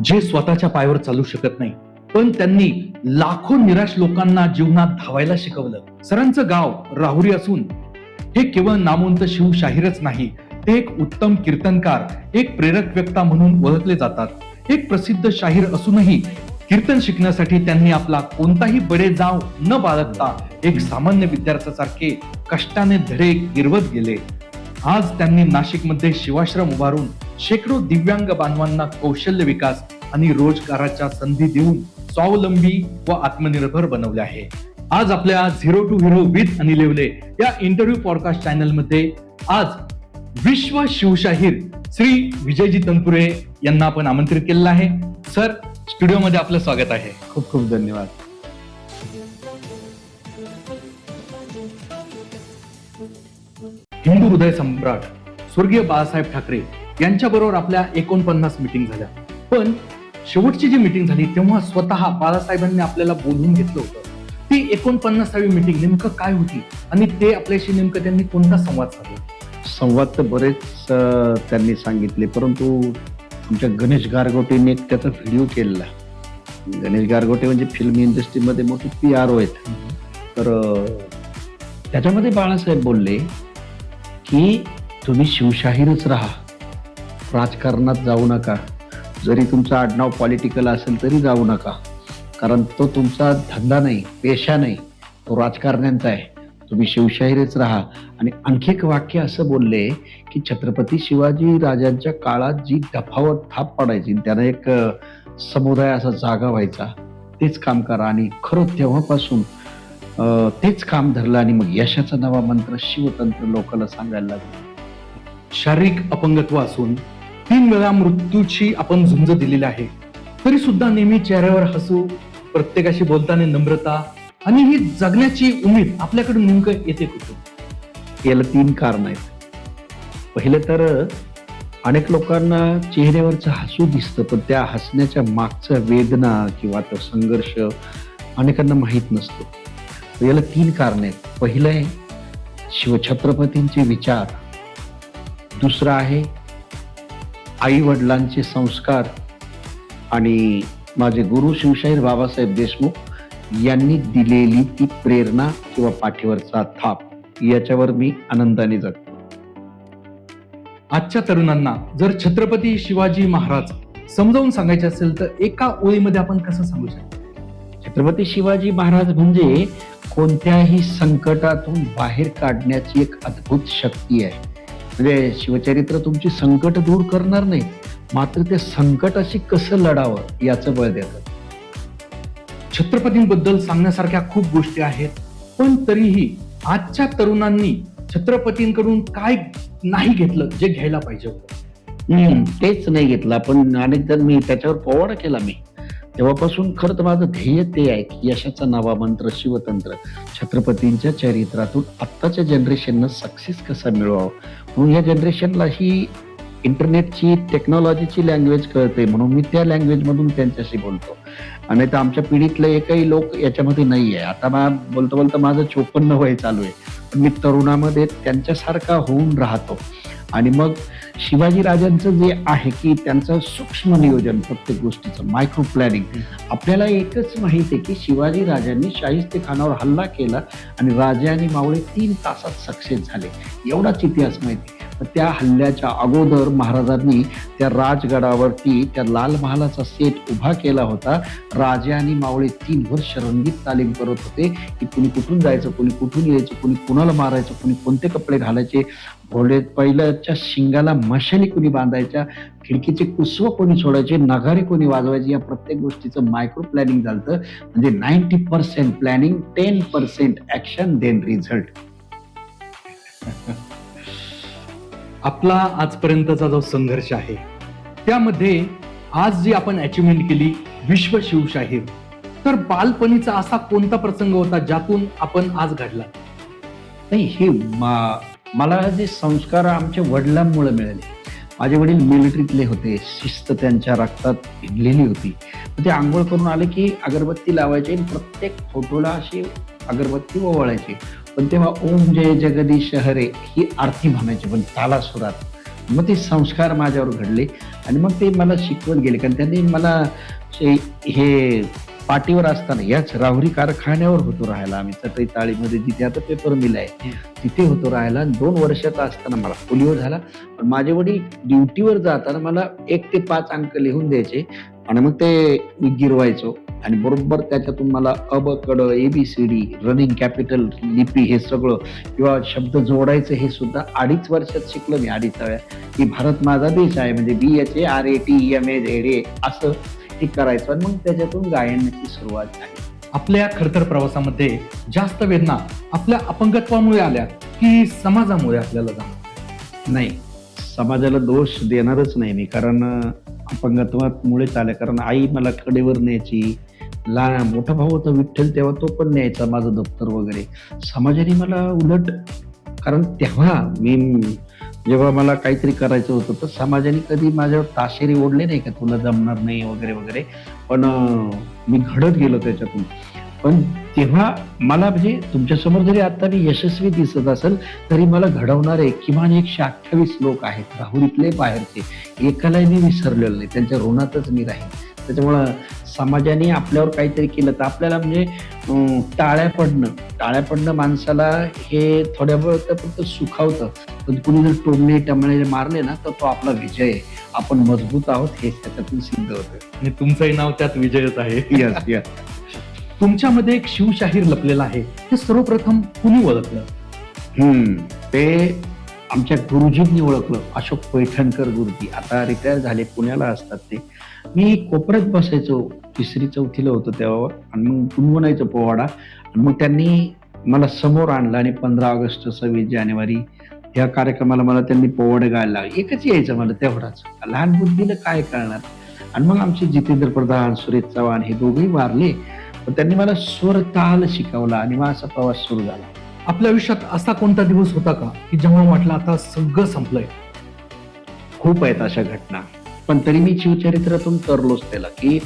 जे स्वतःच्या पायावर चालू शकत नाही, पण त्यांनी लाखो निराश लोकांना जीवनात धावायला शिकवलं. सरांचं गाव राहुरी असून हे केवळ नामवंत शिवशाहीरच नाही, ते एक उत्तम कीर्तनकार, एक प्रेरक व्यक्ता म्हणून ओळखले जातात. एक प्रसिद्ध शाहीर असूनही कीर्तन शिकण्यासाठी त्यांनी आपला कोणताही बडेजाव न बाळगता एक सामान्य विद्यार्थ्यासारखे कष्टाने धडे गिरवत गेले. आज त्यांनी नाशिकमध्ये शिवाश्रम उभारून शेकडो दिव्यांग बांधवांना कौशल्य विकास आणि रोजगाराच्या संधी देऊन स्वावलंबी व आत्मनिर्भर बनवले आहे. आज आपल्या zero to hero with Anil Yevle या इंटरव्ह्यू पॉडकास्ट चॅनल मध्ये आज विश्व शिवशाहीर श्री विजयजी तनपुरे यांना आपण आमंत्रित केलेलं आहे. सर, स्टुडिओमध्ये आपलं स्वागत आहे. खूप खूप धन्यवाद. हिंदू हृदय सम्राट स्वर्गीय बाळासाहेब ठाकरे यांच्या बरोबर आपल्या 49 मीटिंग झाल्या, पण शेवटची जी मीटिंग झाली तेव्हा स्वतः बाळासाहेबांनी आपल्याला बोलवून घेतलं होतं. ती 49वी मीटिंग नेमकं काय होती आणि ते आपल्याशी नेमकं त्यांनी कोणता संवाद साधला? संवाद तर बरेच त्यांनी सांगितले, परंतु आमच्या गणेश गारगोटेने त्याचा व्हिडिओ केलेला. गणेश गारगोटे म्हणजे फिल्म इंडस्ट्रीमध्ये मोठे PRO आहेत. तर त्याच्यामध्ये बाळासाहेब बोलले की तुम्ही शिवशाहीरच राहा, राजकारणात जाऊ नका. जरी तुमचं आडनाव पॉलिटिकल असेल तरी जाऊ नका, कारण तो तुमचा धंदा नाही, पेशा नाही, तो राजकारण्यांचा आहे. तुम्ही शिवशाहीरच राहा. आणि आणखी एक वाक्य असं बोलले की छत्रपती शिवाजी राजांच्या काळात जी डफावर थाप पडायची, त्यानं एक समुदाय असा जागा व्हायचा, तेच काम करा. आणि खरं तेव्हापासून तेच काम धरलं आणि मग यशाचा नवा मंत्र शिवतंत्र लोकांना सांगायला लागला. शारीरिक अपंगत्व असून 3 वेळा मृत्यूची आपण झुंज दिलेली आहे, तरी सुद्धा नेहमी चेहऱ्यावर हसू, प्रत्येकाशी बोलताना नम्रता आणि ही जगण्याची उमेद आपल्याकडून नेमकं येते कुठून? याला 3 कारण आहेत. पहिलं तर अनेक लोकांना चेहऱ्यावरचं हसू दिसतं, पण त्या हसण्याच्या मागचा वेदना किंवा तो संघर्ष अनेकांना माहीत नसतो. तर याला 3 कारण आहेत. पहिलं आहे शिवछत्रपतींचे विचार, दुसरं आहे आई वडिलांचे संस्कार, आणि माझे गुरु शिवशाहीर बाबासाहेब देशमुख यांनी दिलेली ती प्रेरणा किंवा पाठीवरचा थाप, याच्यावर मी आनंदाने जगतो. आजच्या तरुणांना जर छत्रपती शिवाजी महाराज समजावून सांगायचे असेल तर एका ओळीमध्ये आपण कसं सांगू शकतो? छत्रपती शिवाजी महाराज म्हणजे कोणत्याही संकटातून बाहेर काढण्याची एक अद्भुत शक्ती आहे. म्हणजे शिवचरित्र तुमची संकट दूर करणार नाही, मात्र त्या संकटाशी कसं लढावं याचं बळ देतं. छत्रपतींबद्दल सांगण्यासारख्या खूप गोष्टी आहेत, पण तरीही आजच्या तरुणांनी छत्रपतींकडून काय नाही घेतलं जे घ्यायला पाहिजे होतं? तेच नाही घेतलं. पण अनेकदा मी त्याच्यावर पोवाडा केला. मी तेव्हापासून खरं तर माझं ध्येय ते आहे की यशाचा नवा मंत्र शिवतंत्र छत्रपतींच्या चरित्रातून आत्ताच्या जनरेशननं सक्सेस कसा मिळवावं. म्हणून या जनरेशनला ही इंटरनेटची टेक्नॉलॉजीची लँग्वेज कळते, म्हणून मी त्या लँग्वेजमधून त्यांच्याशी बोलतो. आणि तर आमच्या पिढीतले एकही लोक याच्यामध्ये नाही आहे. आता बोलता बोलता माझं 54 वय चालू आहे, पण मी तरुणामध्ये त्यांच्यासारखा होऊन राहतो. आणि मग शिवाजी राजांचं जे आहे की त्यांचं सूक्ष्म नियोजन, प्रत्येक गोष्टीचं मायक्रो प्लॅनिंग. आपल्याला एकच माहिती आहे की शिवाजी राजांनी शाहिस्तेखानावर हल्ला केला आणि राजे आणि मावळे 3 तासात सक्सेस झाले, एवढाच इतिहास माहिती. त्या हल्ल्याच्या अगोदर महाराजांनी त्या राजगडावरती त्या लाल महालाचा सेट उभा केला होता. राजे आणि मावळे 3 वर्ष रंगीत तालीम करत होते की कुणी कुठून जायचं, कुणी कुठून यायचं, कुणी कुणाला मारायचं, कुणी कोणते कपडे घालायचे, घोडे पहिल्याच्या शिंगाला मशाली कोणी बांधायच्या, खिडकीचे कुसव कोणी सोडायचे, नगारे कोणी वाजवायचे, या प्रत्येक गोष्टीचं मायक्रो प्लॅनिंग झालं. म्हणजे 90% प्लॅनिंग, 10% ऍक्शन, देन रिझल्ट. आपला आजपर्यंतचा जो संघर्ष आहे त्यामध्ये आज जी आपण अचिव्हमेंट केली विश्व शिवशाहीर, तर बालपणीचा असा कोणता प्रसंग होता ज्यातून आपण आज घडला? नाही, हे मला जे संस्कार आमच्या वडिलांमुळे मिळाले. माझे वडील मिलिटरीतले होते, शिस्त त्यांच्या रक्तात भिनलेली होती. ते आंघोळ करून आले की अगरबत्ती लावायचे आणि प्रत्येक फोटोला अशी अगरबत्ती ओवाळायची. पण तेव्हा ओम जय जगदीश हरे ही आरती म्हणायची, पण तालासुरात. मग ते संस्कार माझ्यावर घडले आणि मग ते मला शिकवत गेले. कारण त्यांनी मला हे पाटीवर असताना याच राहुरी कारखान्यावर होतो राहायला आम्ही, चटई चाळीमध्ये जिथे आता पेपर मिल आहे तिथे होतो राहायला. आणि 2 वर्षाचा असताना मला पोलिओ झाला. पण माझे वडील ड्युटीवर जाताना मला 1 ते 5 अंक लिहून द्यायचे आणि मग ते मी गिरवायचो आणि बरोबर त्याच्यातून मला अ ब क ड ABCD रनिंग कॅपिटल लिपी हे सगळं किंवा शब्द जोडायचं हे सुद्धा 2.5 वर्षात शिकलो मी. 2.5 वेळा की भारत माझा देश आहे म्हणजे BHARATEMA असं हे करायचं आणि मग त्याच्यातून गायनाची सुरुवात झाली. आपल्या खरतर प्रवासामध्ये जास्त वेदना आपल्या अपंगत्वामुळे आल्या की समाजामुळे आपल्याला जाणवल्या? नाही, समाजाला दोष देणारच नाही मी, कारण अपंगत्वामुळेच आलं. कारण आई मला कडेवर न्यायची, लहान मोठा भाऊ होता विठ्ठल तेव्हा तो पण न्यायचा माझं दप्तर वगैरे. समाजाने मला उलट, कारण तेव्हा मी जेव्हा मला काहीतरी करायचं होतं तर समाजाने कधी माझ्यावर ताशेरे ओढले नाही का तुला जमणार नाही वगैरे वगैरे. पण मी घडत गेलो त्याच्यातून. पण तेव्हा मला म्हणजे तुमच्यासमोर जरी आता मी यशस्वी दिसत असेल तरी मला घडवणारे किमान 128 लोक आहेत राहुरीतले बाहेरचे, एकालाही मी विसरलेलो नाही, त्यांच्या ऋणातच मी राहीन. त्याच्यामुळं समाजाने आपल्यावर काहीतरी केलं तर आपल्याला म्हणजे टाळ्या पडणं माणसाला हे थोड्या वेळापुरतं सुखावतं. पण कुणी जर टोमणे टमणे मारले ना तर तो आपला विजय आहे, आपण मजबूत आहोत हे त्याच्यातून सिद्ध होतं. आणि तुमचंही नाव त्यात विजयच आहे. Yes yes. तुमच्यामध्ये एक शिवशाहीर लपलेला आहे, हे सर्वप्रथम कुणी ओळखलं? ते आमच्या गुरुजींनी ओळखलं. अशोक पैठणकर गुरुजी आता रिटायर झाले, पुण्याला असतात ते. मी कोपऱ्यात बसायचो, 3री-4थीला होतो तेव्हा, आणि मग गुणगुणायचो पोवाडा. आणि मग त्यांनी मला समोर आणलं आणि 15 ऑगस्ट 26 जानेवारी या कार्यक्रमाला मला त्यांनी पोवाडे गायला लागले. एकच यायचं मला तेवढाच, लहान बुद्धीला काय कळणार. आणि मग आमचे जितेंद्र प्रधान, सुरेश चव्हाण हे दोघेही वारले, पण त्यांनी मला स्वर ताल शिकवला आणि माझा प्रवास सुरू झाला. आपल्या आयुष्यात असा कोणता दिवस होता का की जेव्हा वाटलं आता सगळं संपलंय? खूप आहेत अशा घटना, पण तरी मी शिवचरित्रातून तरलोच त्याला की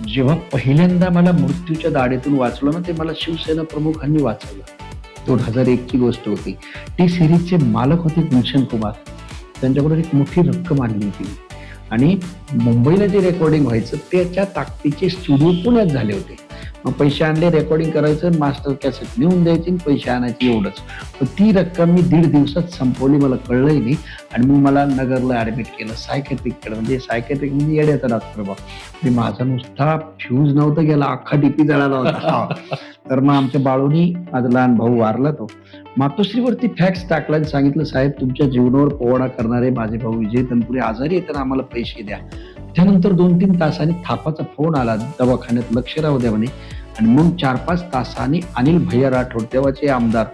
जेव्हा पहिल्यांदा मला मृत्यूच्या दाढेतून वाचलो ना, ते मला शिवसेना प्रमुखांनी वाचवलं. 2001 ची गोष्ट होती. टी सिरीजचे मालक होते गुलशन कुमार, त्यांच्याकडून एक मोठी रक्कम आणली होती आणि मुंबईला जे रेकॉर्डिंग व्हायचं त्याच्या ताकदीचे स्टुडिओ पुण्यात झाले होते. मग पैसे आणले, रेकॉर्डिंग करायचं, मास्टर कॅसेट लिहून द्यायची, पैसे आणायचे, एवढंच. पण ती रक्कम मी 1.5 दिवसात संपवली, मला कळलंही नाही. आणि मग मला नगरला ऍडमिट केलं सायकॅट्रिककडे. म्हणजे सायकॅट्रिक म्हणजे येड्याचा डॉक्टर बा. म्हणजे माझा नुसता फ्यूज नव्हता गेला, अख्खा डीपी जळाला होता. तर मग आमच्या बाळूनी, माझा लहान भाऊ वारला, तो मातोश्रीवरती फॅक्स टाकला आणि सांगितलं, साहेब तुमच्या जीवनावर पोवाडा करणारे माझे भाऊ विजय तनपुरे आजारी येताना आम्हाला पैसे द्या. त्यानंतर 2-3 तासांनी थापाचा फोन आला, दवाखान्यात लक्ष राहू द्या म्हणे. आणि मग 4-5 तासांनी अनिल भैया राठोड, तेव्हाचे आमदार,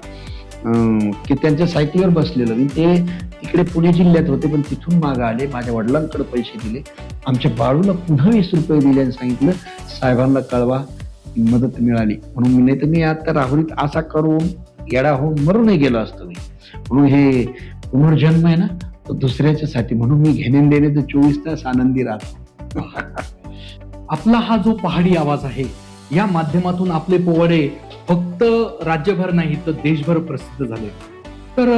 की त्यांच्या सायकलीवर बसलेलं मी, ते तिकडे पुणे जिल्ह्यात होते पण तिथून मागे आले, माझ्या वडिलांकडे पैसे दिले, आमच्या बाळूला पुन्हा 20 रुपये दिले आणि सांगितलं साहेबांना कळवा, मदत मिळाली. म्हणून मी, नाही तर मी आता राहुरीत असा करून येडा होऊन मरूनही गेलो असतो मी. म्हणून हे पुनर्जन्म आहे ना तो दुसऱ्याच्यासाठी, म्हणून मी घेणे देणे तर 24 तास आनंदी राहतो. आपला हा जो पहाडी आवाज आहे, या माध्यमातून आपले पोवाडे फक्त राज्यभर नाही तर देशभर प्रसिद्ध झाले. तर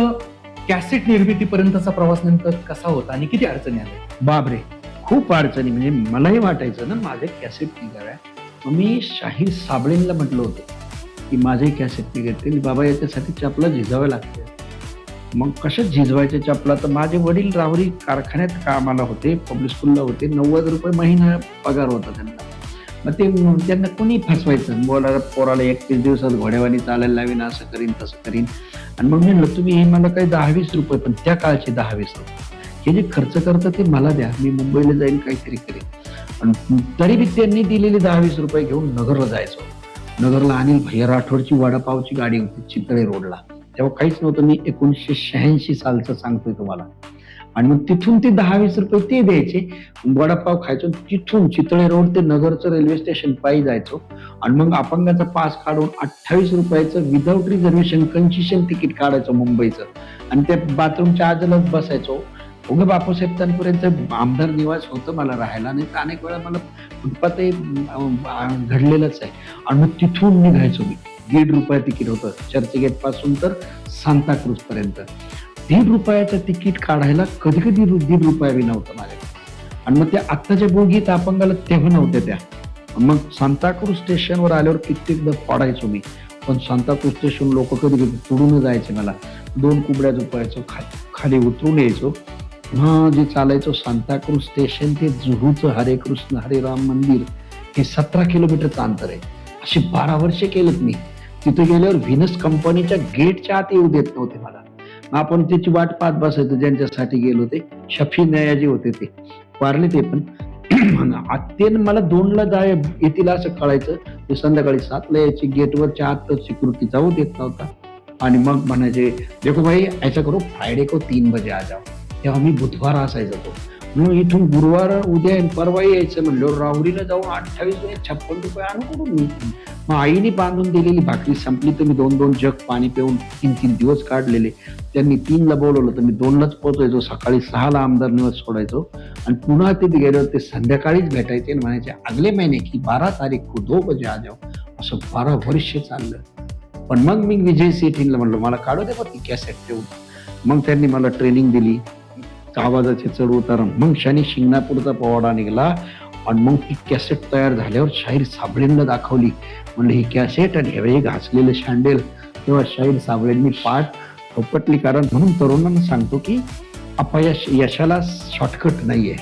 कॅसेट निर्मितीपर्यंतचा प्रवास नेमका कसा होता आणि किती अडचणी आल्या? बापरे, खूप अडचणी. म्हणजे मलाही वाटायचं ना माझे कॅसेट निघाव्या. मग मी शाहीर साबळेंना म्हटलं होतं की माझे कॅसेट निघतील, बाबा याच्यासाठी चपला झिजवाव्या लागते. मग कशात झिजवायच्या चपला? तर माझे वडील राहुरी कारखान्यात कामाला होते, पब्लिक स्कूलला होते, 90 रुपये महिना पगार होता त्यांना. मग ते त्यांना कोणी फसवायचं, बोलायला पोराला 31 दिवसात घोड्यावानी चालायला लावीन, असं करीन तसं करीन. आणि मग म्हणलं तुम्ही हे मला काही 10-20 रुपये, पण त्या काळचे 10-20 रुपये हे जे खर्च करतं ते मला द्या, मी मुंबईला जाईन काहीतरी करेन. आणि तरी बी त्यांनी दिलेले 10-20 रुपये घेऊन नगरला जायचो. नगरला अनिल भैया राठोडची वडापावची गाडी होती चितळे रोडला. तेव्हा काहीच नव्हतं, मी 1986 सालचं सांगतोय तुम्हाला. आणि मग तिथून ते 10-20 रुपये ते द्यायचे, वडापाव खायचो, तिथून चितळे रोड ते नगरचं रेल्वे स्टेशन पायी जायचो. आणि मग अपंगाचा पास काढून 28 रुपयाचं विदाऊट रिझर्वेशन कन्सेशन तिकीट काढायचं मुंबईचं, आणि त्या बाथरूमच्या आजलाच बसायचो. उगे बापूसाहेब तनपुरेंचं आमदार निवास होतं मला राहायला, नाही तर अनेक वेळा मला फुटपाथही घडलेलंच आहे. आणि मग तिथून निघायचो मी. 1.5 रुपये तिकीट होतं चर्चगेट पासून तर सांताक्रूज पर्यंत. ₹1.5 तिकीट काढायला कधी कधी ₹1.5 बी नव्हतं माझ्याकडे. आणि मग त्या आत्ताच्या बोगीत अपंगाला तेव्हा नव्हत्या त्या. मग सांताक्रूज स्टेशनवर आल्यावर कित्येकदा पडायचो मी. पण सांताक्रूज स्टेशन लोक कधी कधी तुडून जायचे मला. 2 कुबड्या झोपायचो, खाली उतरून यायचो. हा जे चालायचो सांताक्रूज स्टेशन ते जुहूचं हरे कृष्ण हरे राम मंदिर हे 17 किलोमीटरचं अंतर आहे. अशी 12 वर्षे केलेत मी. तिथे गेल्यावर व्हिनस कंपनीच्या गेटच्या आत येऊ देत नव्हते मला. मग आपण त्याची वाट पाहत बसायचो. ज्यांच्यासाठी गेलो ते शफी नयाजी होते, ते वारले ते पण. आत्तेन मला 2ला येतील असं कळायचं. ते संध्याकाळी 7ला यायची. गेटवरच्या आत सिक्युरिटी जाऊ देत नव्हता. आणि मग म्हणायचे देखो भाई ऐसा करो फ्रायडे को 3 बजे आ जाओ. तेव्हा मी बुधवार असायचा तो. म्हणून इथून गुरुवार उद्या परवा यायचं म्हणलं राहुरीला जाऊन 58 आणू करून मी. मग आईने बांधून दिलेली भाकरी संपली तर मी 2-2 जग पाणी पिऊन 3-3 दिवस काढलेले. त्यांनी 3ला बोलवलं तर मी 2लाच पोहोचायचो. सकाळी 6ला आमदार निवास सोडायचो आणि पुन्हा तिथे गेल्यावर ते संध्याकाळीच भेटायचे आणि म्हणायचे अगले महिने की 12 तारीख को 2 बजे आ जाओ. असं 12 वर्ष चाललं. पण मग मी विजय सेठींना म्हणलो मला काढू दे बघ ती कॅसेट ठेवून. मग त्यांनी मला ट्रेनिंग दिली आवाजाचे चढ उतार. मग शनी शिंगणापूरचा पोवाडा निघाला आणि मग ती कॅसेट तयार झाल्यावर शाहीर साबळेंना दाखवली. म्हणलं ही कॅसेट आणि हे घासलेलं शांडेल. तेव्हा शाहीर साबळेंनी पाठ थोपटली. कारण म्हणून तरुणांना सांगतो की अपयश यशाला शॉर्टकट नाहीये.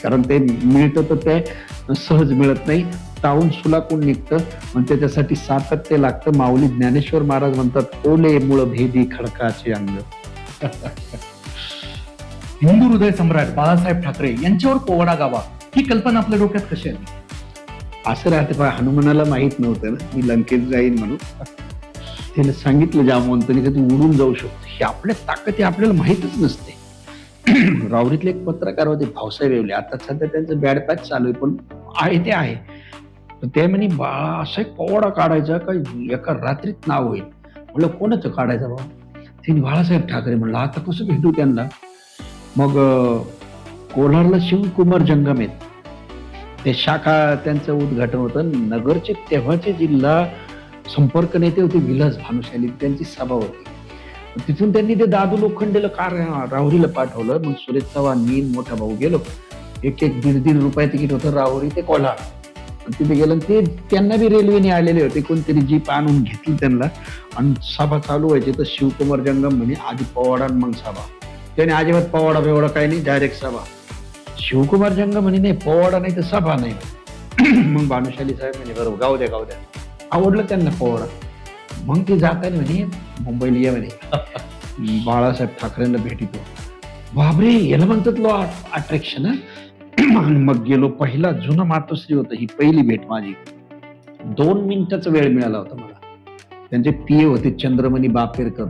कारण ते मिळतं तर ते सहज मिळत नाही. तावून सुलाकून निघतं. पण त्याच्यासाठी सातत्य लागतं. माऊली ज्ञानेश्वर महाराज म्हणतात ओले मुळ भेदी खडकाचे अंग. हिंदू हृदय सम्राट बाळासाहेब ठाकरे यांच्यावर पोवाडा गावा ही कल्पना आपल्या डोक्यात कशी आली? असं राहते पहा, हनुमानाला माहित नव्हतं ना मी लंकेत जाईन म्हणून. त्याला सांगितलं जामवंतांनी की तू उडून जाऊ शकतो. ही आपल्या ताकद ही आपल्याला माहितच नसते. राहुरीतले एक पत्रकार होते भाऊसाहेब येवले. आता सध्या त्यांचं बॅड पॅच चालू आहे पण आहे ते आहे. तर ते म्हणे बाळा असा एक पोवाडा काढायचा का एका रात्रीत नाव होईल. म्हणलं कोणाचं काढायचं बाबा? त्यांनी बाळासाहेब ठाकरे म्हणलं आता कसं भेटू त्यांना. मग कोल्हारला शिवकुमार जंगम आहेत. ते शाखा त्यांचं उद्घाटन होतं. नगरचे तेव्हाचे जिल्हा संपर्क नेते होते विलास भानुशाली. त्यांची सभा होती. तिथून त्यांनी ते दादू लोखंडेला राहुरीला पाठवलं. मग सुरेश चव्हाण मी मोठा भाऊ गेलो. 1-1 रुपये तिकीट होतं राहुरी ते कोल्हार. तिथे गेलं ते त्यांना बी रेल्वेने आलेले होते. कोणतरी जीप आणून घेतली त्यांना आणि सभा चालू व्हायची. तर शिवकुमार जंगम म्हणे आधी पवाडा मग सभा. त्याने अजिबात पवाडा बेवाडा काही नाही डायरेक्ट सभा. शिवकुमार जंगम म्हणे नाही पवाडा नाही तर सभा नाही. मग भानुशाली साहेब म्हणे बरोबर गाऊ द्या. आवडलं त्यांना पवाडा. मग ते जाताना म्हणे मुंबईला ये म्हणे बाळासाहेब ठाकरेंना भेटितो. बापरे याला म्हणतात लो अट्रॅक्शन. आणि मग गेलो. पहिला जुना मातोश्री होतं. ही पहिली भेट माझी. 2 मिनिटाचा वेळ मिळाला होता मला. त्यांचे पीए होते चंद्रमणी बापेरकर.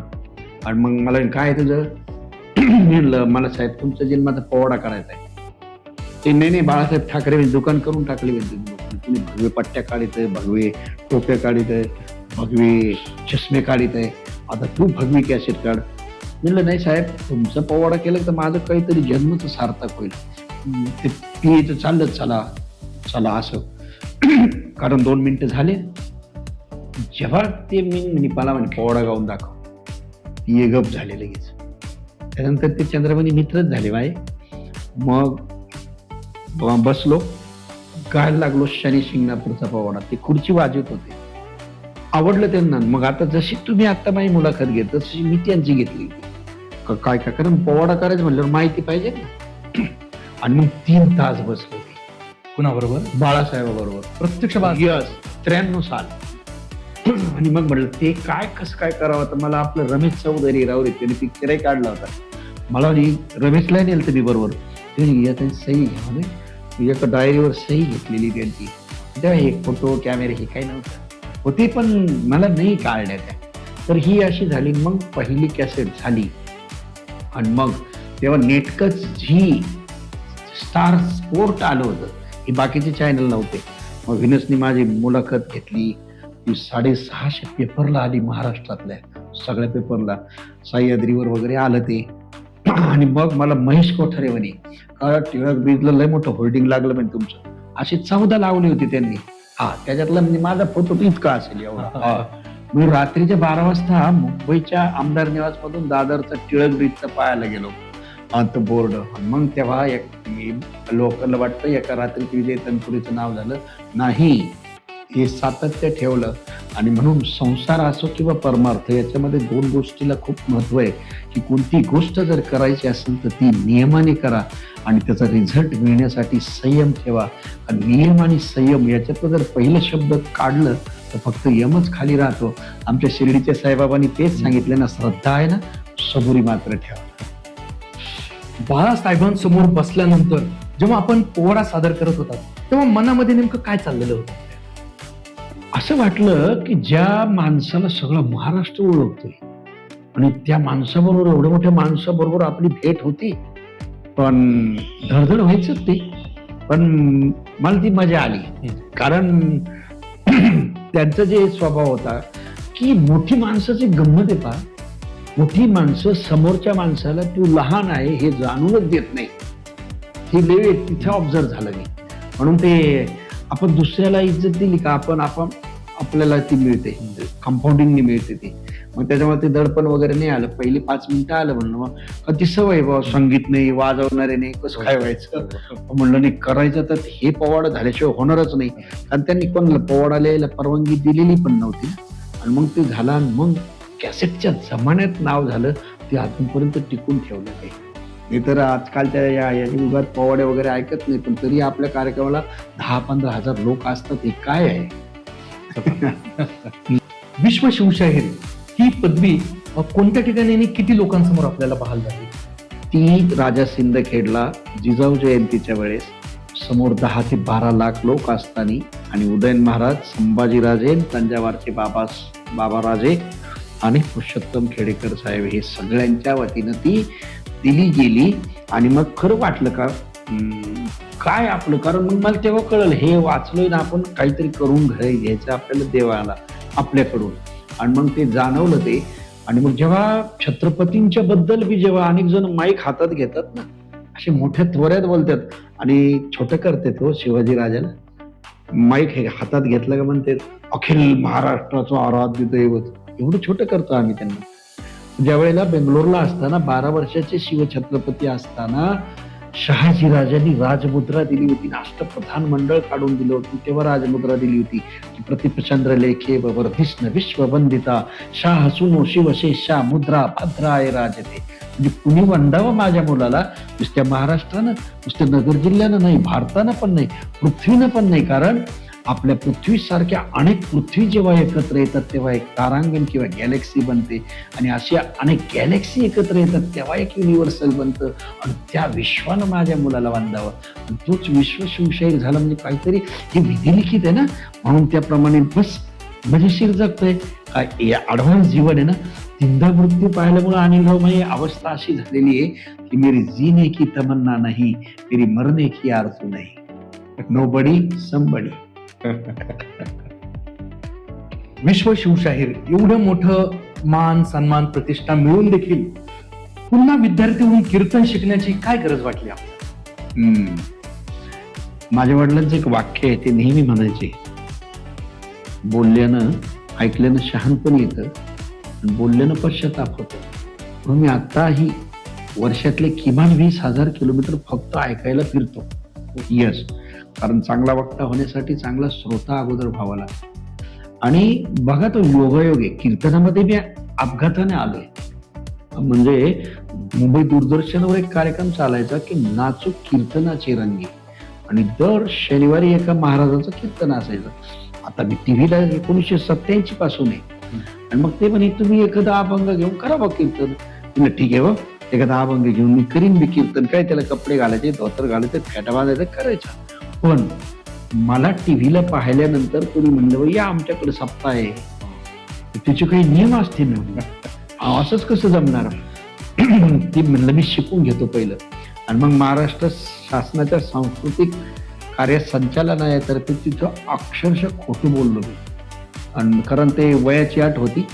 आणि मग मला काय तुझं म्हणलं मला साहेब तुमचा जन्माचा पोवाडा करायचा आहे. ते नाही बाळासाहेब ठाकरे दुकान करून टाकले. तुम्ही भगवे पट्ट्या काढित आहे, भगवे टोप्या काढित आहे, भगवे चष्मे काढित आहे. आता तू भगवी कॅसेट काढ. म्हणलं नाही साहेब तुमचा पोवाडा केलं तर माझं काहीतरी जन्मच सार्थक होईल. ते पीएचं चाललंच चला असं. कारण 2 मिनिटं झाले. जेव्हा ते मी मला म्हणे पोवाडा गाऊन दाखव. पीए गप झाले लगेच. त्यानंतर ते चंद्रमणी मित्रच झाले बाय. मग बसलो गायला लागलो शनी शिंगणापूरचा पोवाडा. ते खुर्ची वाजवत होते. आवडलं त्यांना. मग आता जशी तुम्ही आता माझी मुलाखत घेत तशी मी त्यांची घेतली. काय कारण पोवाडा करायचं म्हणल्यावर माहिती पाहिजे ना. आणि मग 3 तास बसलो. कुणाबरोबर? बाळासाहेबाबरोबर. प्रत्यक्ष 93 साल. आणि मग म्हटलं ते कसं काय करावं. तर मला आपलं रमेश चौधरी राहुरी त्यांनी पिक्चरही काढला होता. मला रमेशला नेलं मी बरोबर. त्यांनी सही घ्या. एका डायरीवर सही घेतलेली त्यांची. तेव्हा एक फोटो कॅमेरे हे काही नव्हतं होते पण मला नाही काढल्या त्या. तर ही अशी झाली. मग पहिली कॅसेट झाली. आणि मग तेव्हा नेटकच झी स्टार स्पोर्ट आलं होतं. हे बाकीचे चॅनल नव्हते. मग व्हिनसनी माझी मुलाखत घेतली. ती 650 पेपरला आली महाराष्ट्रातल्या सगळ्या पेपरला. सह्याद्रीवर वगैरे आलं ते. आणि मग मला महेश कोठारे म्हणे टिळक ब्रिजला लय मोठं होल्डिंग लागलं म्हणजे तुमचं. अशी 14 लावली होती त्यांनी. त्याच्यातला म्हणजे माझा फोटो इतका असेल एवढा. मी रात्रीच्या 12 वाजता मुंबईच्या आमदार निवास मधून दादरचा टिळक ब्रिजचा पाहायला गेलो तो बोर्ड. मग तेव्हा लोकांना वाटतं एका रात्रीत विजय तनपुरीचं नाव झालं. नाही, हे सातत्य ठेवलं. आणि म्हणून संसार असो किंवा परमार्थ याच्यामध्ये दोन गोष्टीला खूप महत्व आहे की कोणती गोष्ट जर करायची असेल तर ती नियमाने करा आणि त्याचा रिझल्ट मिळण्यासाठी संयम ठेवा. आणि नियम आणि संयम याच्यातलं जर पहिलं शब्द काढलं तर फक्त यमच खाली राहतो. आमच्या शिर्डीच्या साईबाबांनी तेच सांगितलं ना, श्रद्धा आहे ना, सबुरी मात्र ठेवा. बाळासाहेबांसमोर बसल्यानंतर जेव्हा आपण पोवाडा सादर करत होता तेव्हा मनामध्ये नेमकं काय चाललेलं होतं? असं वाटलं की ज्या माणसाला सगळं महाराष्ट्र ओळखतोय आणि त्या माणसाबरोबर, एवढ्या मोठ्या माणसाबरोबर आपली भेट होती, पण धडधड व्हायचंच ते. पण मला ती मजा आली. कारण त्यांचा जे स्वभाव होता की मोठी माणसाची गंमत आहे पहा. मोठी माणसं समोरच्या माणसाला तू लहान आहे हे जाणूनच देत नाही. ही लय तिथे ऑब्झर्व झालं मी. म्हणून ते आपण दुसऱ्याला इज्जत दिली का आपल्याला ती मिळते, कंपाऊंडिंगने मिळते ती. मग त्याच्यामुळे ते दडपण वगैरे नाही आलं. पहिली 5 मिनिटं आलं म्हणलं. मग ती सवय बाबा, संगीत नाही, वाजवणारे नाही, कसं काय व्हायचं. म्हणलं नाही, करायचं तर हे पोवाडा झाल्याशिवाय होणारच नाही. कारण त्यांनी कोणाला पोवाडाला यायला परवानगी दिलेली पण नव्हती. आणि मग ते झालं. आणि मग कॅसेटच्या जमान्यात नाव झालं. ते अजूनपर्यंत टिकून ठेवलं आहे. मी तर आजकालच्या या युगात पोवाडे वगैरे ऐकत नाही, पण तरी आपल्या कार्यक्रमाला 10-15 हजार लोक असतात. हे काय आहे? विश्व शिवशाहीर ही पदवी कोणत्या ठिकाणी आणि किती लोकांसमोर आपल्याला बहाल झाली? ती राजा सिंदखेडला जिजाऊ जयंतीच्या वेळेस समोर 10 ते 12 लाख लोक असताना आणि उदयन महाराज, संभाजीराजे, तंजावरचे बाबाराजे आणि पुरुषोत्तम खेडेकर साहेब हे सगळ्यांच्या वतीनं ती दिली गेली. आणि मग खरं वाटलं का काय आपलं, कारण मग मला तेव्हा कळलं हे वाचलोय ना आपण, काहीतरी करून घरी घ्यायचं आपल्याला देवाला आपल्याकडून. आणि मग ते जाणवलं ते. आणि मग जेव्हा छत्रपतींच्या बद्दल बी जेव्हा अनेक जण माईक हातात घेतात ना, असे मोठ्या त्वऱ्यात बोलतात आणि छोटं करते तो शिवाजी राजाला माईक हे हातात घेतलं का म्हणते अखिल महाराष्ट्राचं आराध्य दैवत, एवढं छोटं करतो आम्ही त्यांना. ज्या वेळेला बेंगलोरला असताना 12 वर्षाचे शिवछत्रपती असताना शहाजी राजांनी राजमुद्रा दिली होती, अष्टप्रधान मंडळ काढून दिलं होतं. तेव्हा राजमुद्रा दिली होती की प्रतिपचंद्र लेखे वर्धिष्ण विश्ववंदिता शाह सुनो शिवशेषा मुद्रा भद्राय राजते. म्हणजे कुणी वंदावं माझ्या मुलाला, नुसत्या महाराष्ट्रानं, नुसत्या नगर जिल्ह्यानं नाही, भारतानं पण नाही, पृथ्वीनं पण नाही. कारण आपल्या पृथ्वीसारख्या अनेक पृथ्वी जेव्हा एकत्र येतात तेव्हा एक तारांगण किंवा गॅलेक्सी बनते. आणि अशा अनेक गॅलेक्सी एकत्र येतात तेव्हा एक युनिव्हर्सल बनतं. आणि त्या विश्वानं माझ्या मुलाला बांधावं. आणि तोच विश्व शिवशाहीर झाला म्हणजे काहीतरी हे विधिलिखित आहे ना. म्हणून त्याप्रमाणे बस मजेशीर जगतोय. काय ऍडव्हान्स जीवन आहे ना. 3दा मृत्यू पाहिल्यामुळे अनिल माझी अवस्था अशी झालेली आहे की मेरी जीने की तमन्ना नाही, मेरी मरने की आरजू नाही. Nobody somebody. विश्व शिवशाहीर एवढं मोठं मान सन्मान प्रतिष्ठा मिळून देखील पुन्हा विद्यार्थी होऊन कीर्तन शिकण्याची काय गरज वाटली आपल्याला? माझ्या वडिलांचं एक वाक्य आहे, ते नेहमी म्हणायचे, बोलल्यानं ऐकल्यानं शहाणपण येतं आणि बोलल्यानं पश्चाताप होतो. म्हणून मी आताही वर्षातले किमान 20,000 किलोमीटर फक्त ऐकायला फिरतो. यस, कारण चांगला वक्ता होण्यासाठी चांगला श्रोता अगोदर व्हावा लागतो. आणि बघा तो योगायोग आहे. कीर्तनामध्ये मी अपघाताने आलोय. म्हणजे मुंबई दूरदर्शनवर एक कार्यक्रम चालायचा की नाचू कीर्तनाचे रंगी, आणि दर शनिवारी एका महाराजाचं कीर्तन असायचं. आता मी टीव्हीला 1987 पासून आहे. आणि मग ते म्हणे तुम्ही एखादा अभंग घेऊन करा बघ कीर्तन. म्हणजे ठीक आहे, एखादा अभंग घेऊन मी करीन मी कीर्तन. काय त्याला कपडे घालायचे, धोतर घालायचे, फेटा बांधायचं, करायचं. पण मला टीव्हीला पाहिल्यानंतर कोणी म्हणलं या आमच्याकडे सप्ताह आहे, त्याचे काही नियम असतील ना, असंच कसं जमणार. ती म्हणलं मी शिकून घेतो पहिलं. आणि मग महाराष्ट्र शासनाच्या सांस्कृतिक कार्य संचालनालयातर्फे तिथं अक्षरशः खोटं बोललो मी. आणि कारण ते वयाची अट होती,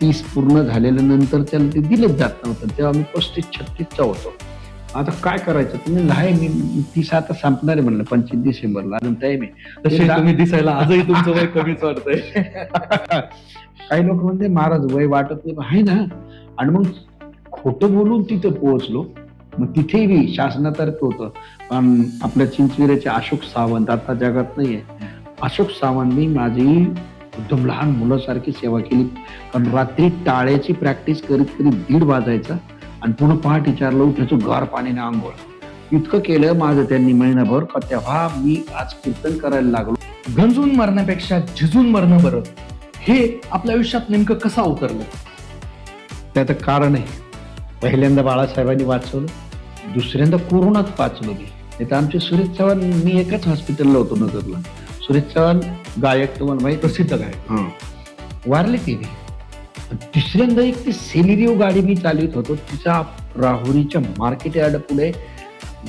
30 पूर्ण झालेल्या नंतर त्याला ते दिलंच जात नव्हतं. तेव्हा मी 35-36चा होतो. आता काय करायचं तुम्ही नाही मी 30 आता संपणार आहे म्हणलं 25 डिसेंबरला अजून टाइम आहे. तसे तुम्ही दिसायला आजही तुमचं वय कमीच वाटतंय. काही लोक म्हणते महाराज वय वाटत नाही आहे ना. आणि मग खोटं बोलून तिथं पोहोचलो. मग तिथेही बी शासनातर्फे होतं. पण आपल्या चिंचविरेचे अशोक सावंत आता जगात नाहीये. अशोक सावंतनी माझी एकदम लहान मुलासारखी सेवा केली. कारण रात्री टाळ्याची प्रॅक्टिस करीत करीत 1:30 वाजायचा आणि पुन्हा पहाटे 4ला उठायचो गार पाण्याने आंघोळ. इतकं केलं माझं त्यांनी महिनाभर का तेव्हा मी आज कीर्तन करायला लागलो. गंजून मरण्यापेक्षा झिजून मरणं बरं, हे आपल्या आयुष्यात नेमकं कसं अवतरलं? त्याचं कारण आहे, पहिल्यांदा बाळासाहेबांनी वाचवलं, दुसऱ्यांदा कोरोनात वाचलो मी. नाही तर आमचे सुरेश चव्हाण, मी एकाच हॉस्पिटलला होतो नगरला. सुरेश चव्हाण गायक तुम्हाला माहिती, प्रसिद्ध गायक, वारले ते बी. तिसऱ्यांदा एक ती सेलिरिओ गाडी मी चालवित होतो, तिचा राहुरीच्या मार्केट यार्ड पुढे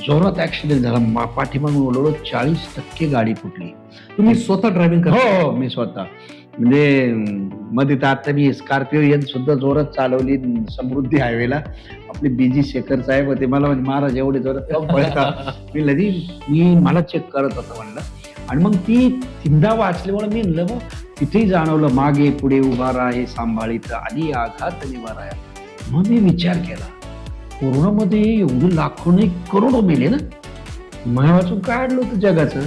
जोरात ऍक्सिडेंट झाला. पाठीमागून ओढवलं, 40% गाडी फुटली. तुम्ही स्वतः ड्रायव्हिंग करा? हो, मी स्वतः. म्हणजे मध्ये तर आता मी स्कॉर्पिओ एन सुद्धा जोरात चालवली समृद्धी हायवेला. आपले बीजी शेखर साहेब होते, मला म्हणजे महाराज एवढे जोरात का पळतात. मी लधी मी मला चेक करत होता म्हणलं. आणि मग ती 3दा वाचल्यामुळे मी म्हणलं मग तिथेही जाणवलं, मागे पुढे उभा राहा हे सांभाळीत आणि आघात निवारा. मग मी विचार केला, कोरोनामध्ये एवढे लाखो नाही करोडो मेले ना, मला वाचून काय आणलं होतं जगाचं.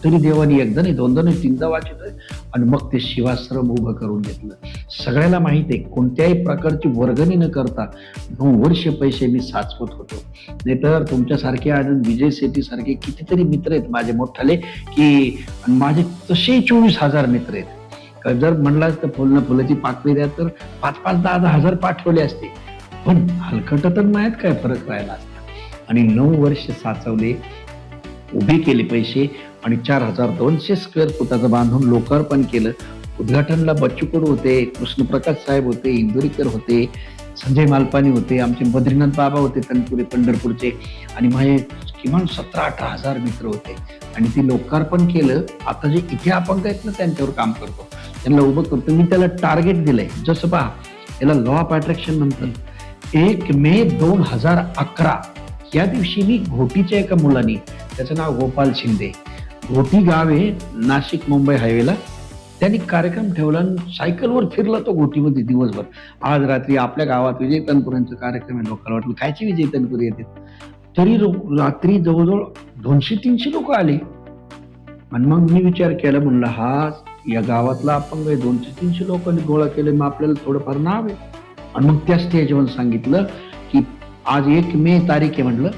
तरी देवानी एकदा नाही, दोनदा नाही, 3दा वाचतोय. आणि मग ते शिवाश्रम उभं करून घेतलं. सगळ्याला माहित आहे, कोणत्याही प्रकारची वर्गणी न करता 9 वर्ष पैसे मी साचवत होतो. नाहीतर तुमच्यासारखे आनंद विजय सेठी सारखे कितीतरी मित्र आहेत माझे मोठाले, की माझे तसे 24,000 मित्र आहेत. जर म्हणला तर फुलाची पाकळी द्या तर 5-5, 10-10 हजार पाठवले असते. पण हलकट तर माहीत काय फरक राहिला असता. आणि 9 वर्ष साचवले, उभे केले पैसे आणि 4,200 स्क्वेअर फुटाचं बांधून लोकार्पण केलं. उद्घाटनला बच्चू कडू होते, कृष्णप्रकाश साहेब होते, इंदुरीकर होते, संजय मालपानी होते, आमचे बद्रीनाथ बाबा होते तनपुरे पंढरपूरचे, आणि माझे किमान 17-18 हजार मित्र होते. आणि ते लोकार्पण केलं. आता जे इथे अपंग आहेत ना त्यांच्यावर काम करतो, त्यांना उभं करतो. मी त्याला टार्गेट दिलंय, जसं पहा याला लॉ ऑफ अट्रॅक्शन म्हणतात. 1 मे 2011 या दिवशी मी घोटीच्या एका मुलाने, त्याचं नाव गोपाल शिंदे, घोटी गाव आहे नाशिक मुंबई हायवेला, त्यांनी कार्यक्रम ठेवला आणि सायकलवर फिरला तो घोटीमध्ये दिवसभर. आज रात्री आपल्या गावात विजय तनपुरेंचा कार्यक्रम आहे. लोकांना वाटलं कायचे विजय तनपुरे येतात. तरी रात्री जवळजवळ 200-300 लोक आले. आणि मग मी विचार केला, म्हणलं हा या गावातला अपंग आहे, 200-300 लोकांनी गोळा केले, मग आपल्याला थोडंफार नाव आहे. आणि मग त्या स्टेजवर सांगितलं की आज 1 मे तारीख आहे, म्हटलं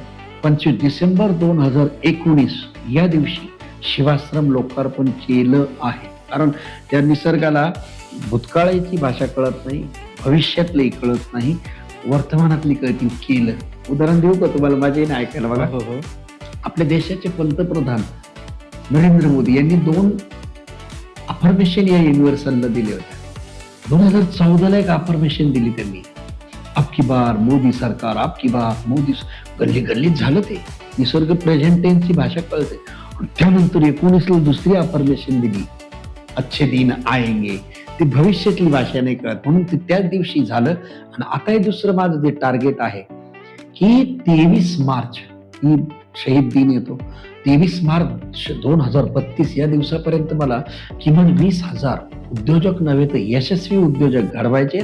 25 डिसेंबर 2019 या दिवशी शिवाश्रम लोकार्पण केलं आहे. कारण त्या निसर्गाला भूतकाळाची भाषा कळत नाही, भविष्यातली कळत नाही, वर्तमानातली कळती. केलं. उदाहरण देऊ का तुम्हाला, माझे नाही ऐकायला बघा. आपल्या देशाचे पंतप्रधान नरेंद्र मोदी यांनी 2 अफर्मेशन या युनिव्हर्सलला दिले होते. 2014ला एक अफर्मेशन दिली त्यांनी, अबकी बार मोदी सरकार, अबकी बार मोदी. गल्ली गल्लीत झालं ते. निसर्ग प्रेझेंट टेन्सची भाषा कळते. त्यानंतर 19ला दुसरी अफर्मेशन दिली, अच्छे दिन आएंगे. ती भविष्यातली भाषा नाही कळत, म्हणून ते त्याच दिवशी झालं. आणि आता हे दुसरं माझं जे टार्गेट आहे की 23 मार्च ही शहीद दिन येतो. 23 मार्च 2032 या दिवसापर्यंत मला किमान 20,000 उद्योजक नव्हे तर यशस्वी उद्योजक घडवायचे